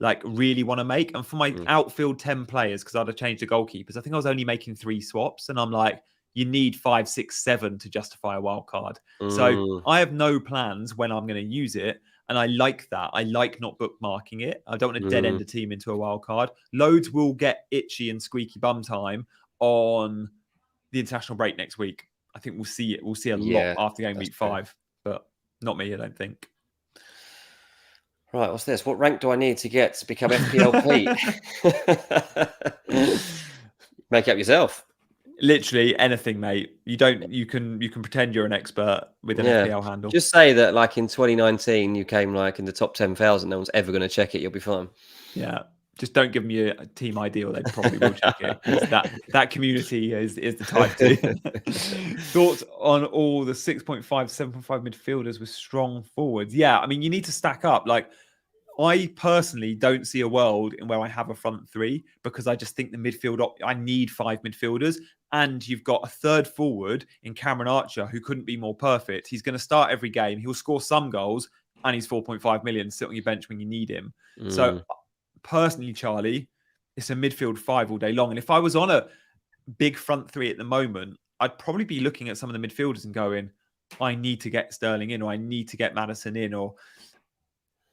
like really want to make. And for my outfield 10 players, because I'd have changed the goalkeepers, I think I was only making 3 swaps. And I'm like, you need 5, 6, 7 to justify a wildcard. So I have no plans when I'm going to use it. And I like that. I like not bookmarking it. I don't want to dead end a team into a wildcard. Loads will get itchy and squeaky bum time on the international break next week. I think we'll see it. We'll see a lot after game week 5, but not me, I don't think. Right, what's this? What rank do I need to get to become FPLP? Make it up yourself. Literally anything, mate. You can pretend you're an expert with an FPL handle. Just say that, like in 2019, you came like in the top 10,000. No one's ever going to check it. You'll be fine. Yeah. Just don't give them your team ID, or they probably will check it. That community is the type to. Thoughts on all the 6.5, 7.5 midfielders with strong forwards? Yeah, I mean, you need to stack up. Like, I personally don't see a world in where I have a front 3, because I just think the midfield, I need 5 midfielders. And you've got a third forward in Cameron Archer, who couldn't be more perfect. He's going to start every game. He'll score some goals, and he's 4.5 million, sit on your bench when you need him. So personally, Charlie, it's a midfield 5 all day long. And if I was on a big front 3 at the moment, I'd probably be looking at some of the midfielders and going, I need to get Sterling in, or I need to get Maddison in, or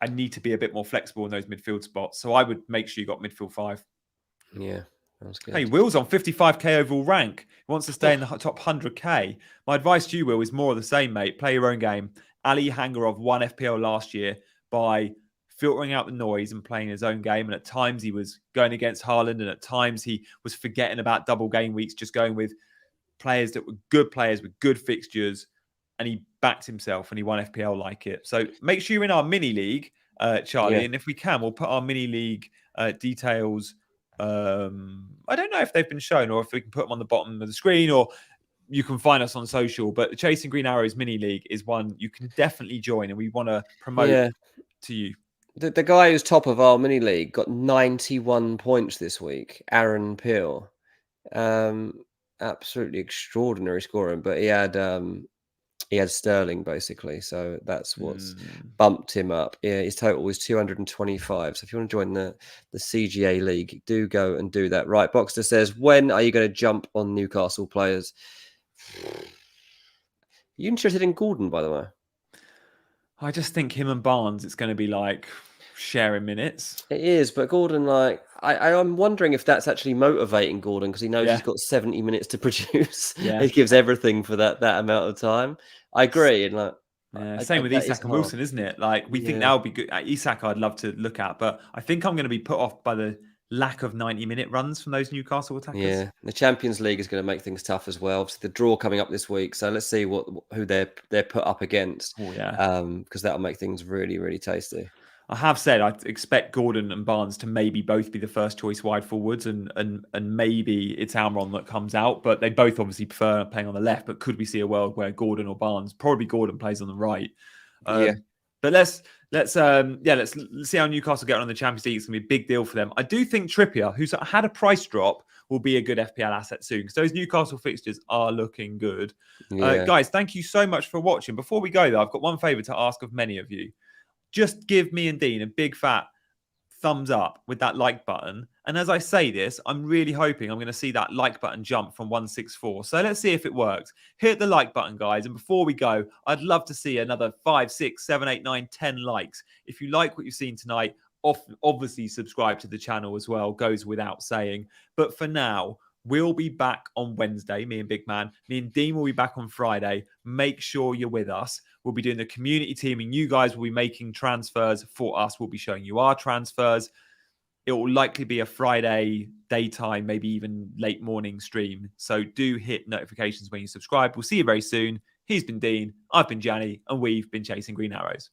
I need to be a bit more flexible in those midfield spots. So I would make sure you got midfield 5. Yeah. That's good. Hey, Will's on 55k overall rank. He wants to stay in the top 100k. My advice to you, Will, is more of the same, mate. Play your own game. Ali Hangarov won FPL last year by filtering out the noise and playing his own game. And at times he was going against Haaland, and at times he was forgetting about double game weeks, just going with players that were good players with good fixtures. And he backed himself and he won FPL like it. So make sure you're in our mini league, Charlie. Yeah. And if we can, we'll put our mini league details. I don't know if they've been shown or if we can put them on the bottom of the screen, or you can find us on social. But the Chasing Green Arrows mini league is one you can definitely join, and we want to promote to you. The guy who's top of our mini league got 91 points this week, Aaron Peel. Absolutely extraordinary scoring, but he had Sterling basically, so that's what's bumped him up. Yeah, his total was 225. So if you want to join the CGA league, do go and do that. Right, Boxster says, when are you going to jump on Newcastle players? Are you interested in Gordon, by the way? I just think him and Barnes, it's going to be like sharing minutes. It is, but Gordon, like, I'm wondering if that's actually motivating Gordon, because he knows he's got 70 minutes to produce. Yeah. He gives everything for that amount of time. I agree. And like, same with Isak and Wilson, isn't it? Like, we think that would be good. Isak, I'd love to look at, but I think I'm going to be put off by the lack of 90-minute runs from those Newcastle attackers. Yeah, the Champions League is going to make things tough as well. Obviously, the draw coming up this week, so let's see who they're put up against. Oh yeah, because that'll make things really, really tasty. I have said I expect Gordon and Barnes to maybe both be the first choice wide forwards, and maybe it's Almiron that comes out, but they both obviously prefer playing on the left. But could we see a world where Gordon or Barnes, probably Gordon, plays on the right? But let's see how Newcastle get on in the Champions League. It's going to be a big deal for them. I do think Trippier, who's had a price drop, will be a good FPL asset soon, because those Newcastle fixtures are looking good. Guys, thank you so much for watching. Before we go, though, I've got one favour to ask of many of you. Just give me and Dean a big fat thumbs up with that like button. And as I say this, I'm really hoping I'm going to see that like button jump from 164. So let's see if it works. Hit the like button, guys. And before we go, I'd love to see another 5, 6, 7, 8, 9, 10 likes. If you like what you've seen tonight, obviously subscribe to the channel as well. Goes without saying. But for now, we'll be back on Wednesday, me and Big Man. Me and Dean will be back on Friday. Make sure you're with us. We'll be doing the community teaming. You guys will be making transfers for us. We'll be showing you our transfers. It will likely be a Friday daytime, maybe even late morning stream. So do hit notifications when you subscribe. We'll see you very soon. He's been Dean. I've been Gianni. And we've been Chasing Green Arrows.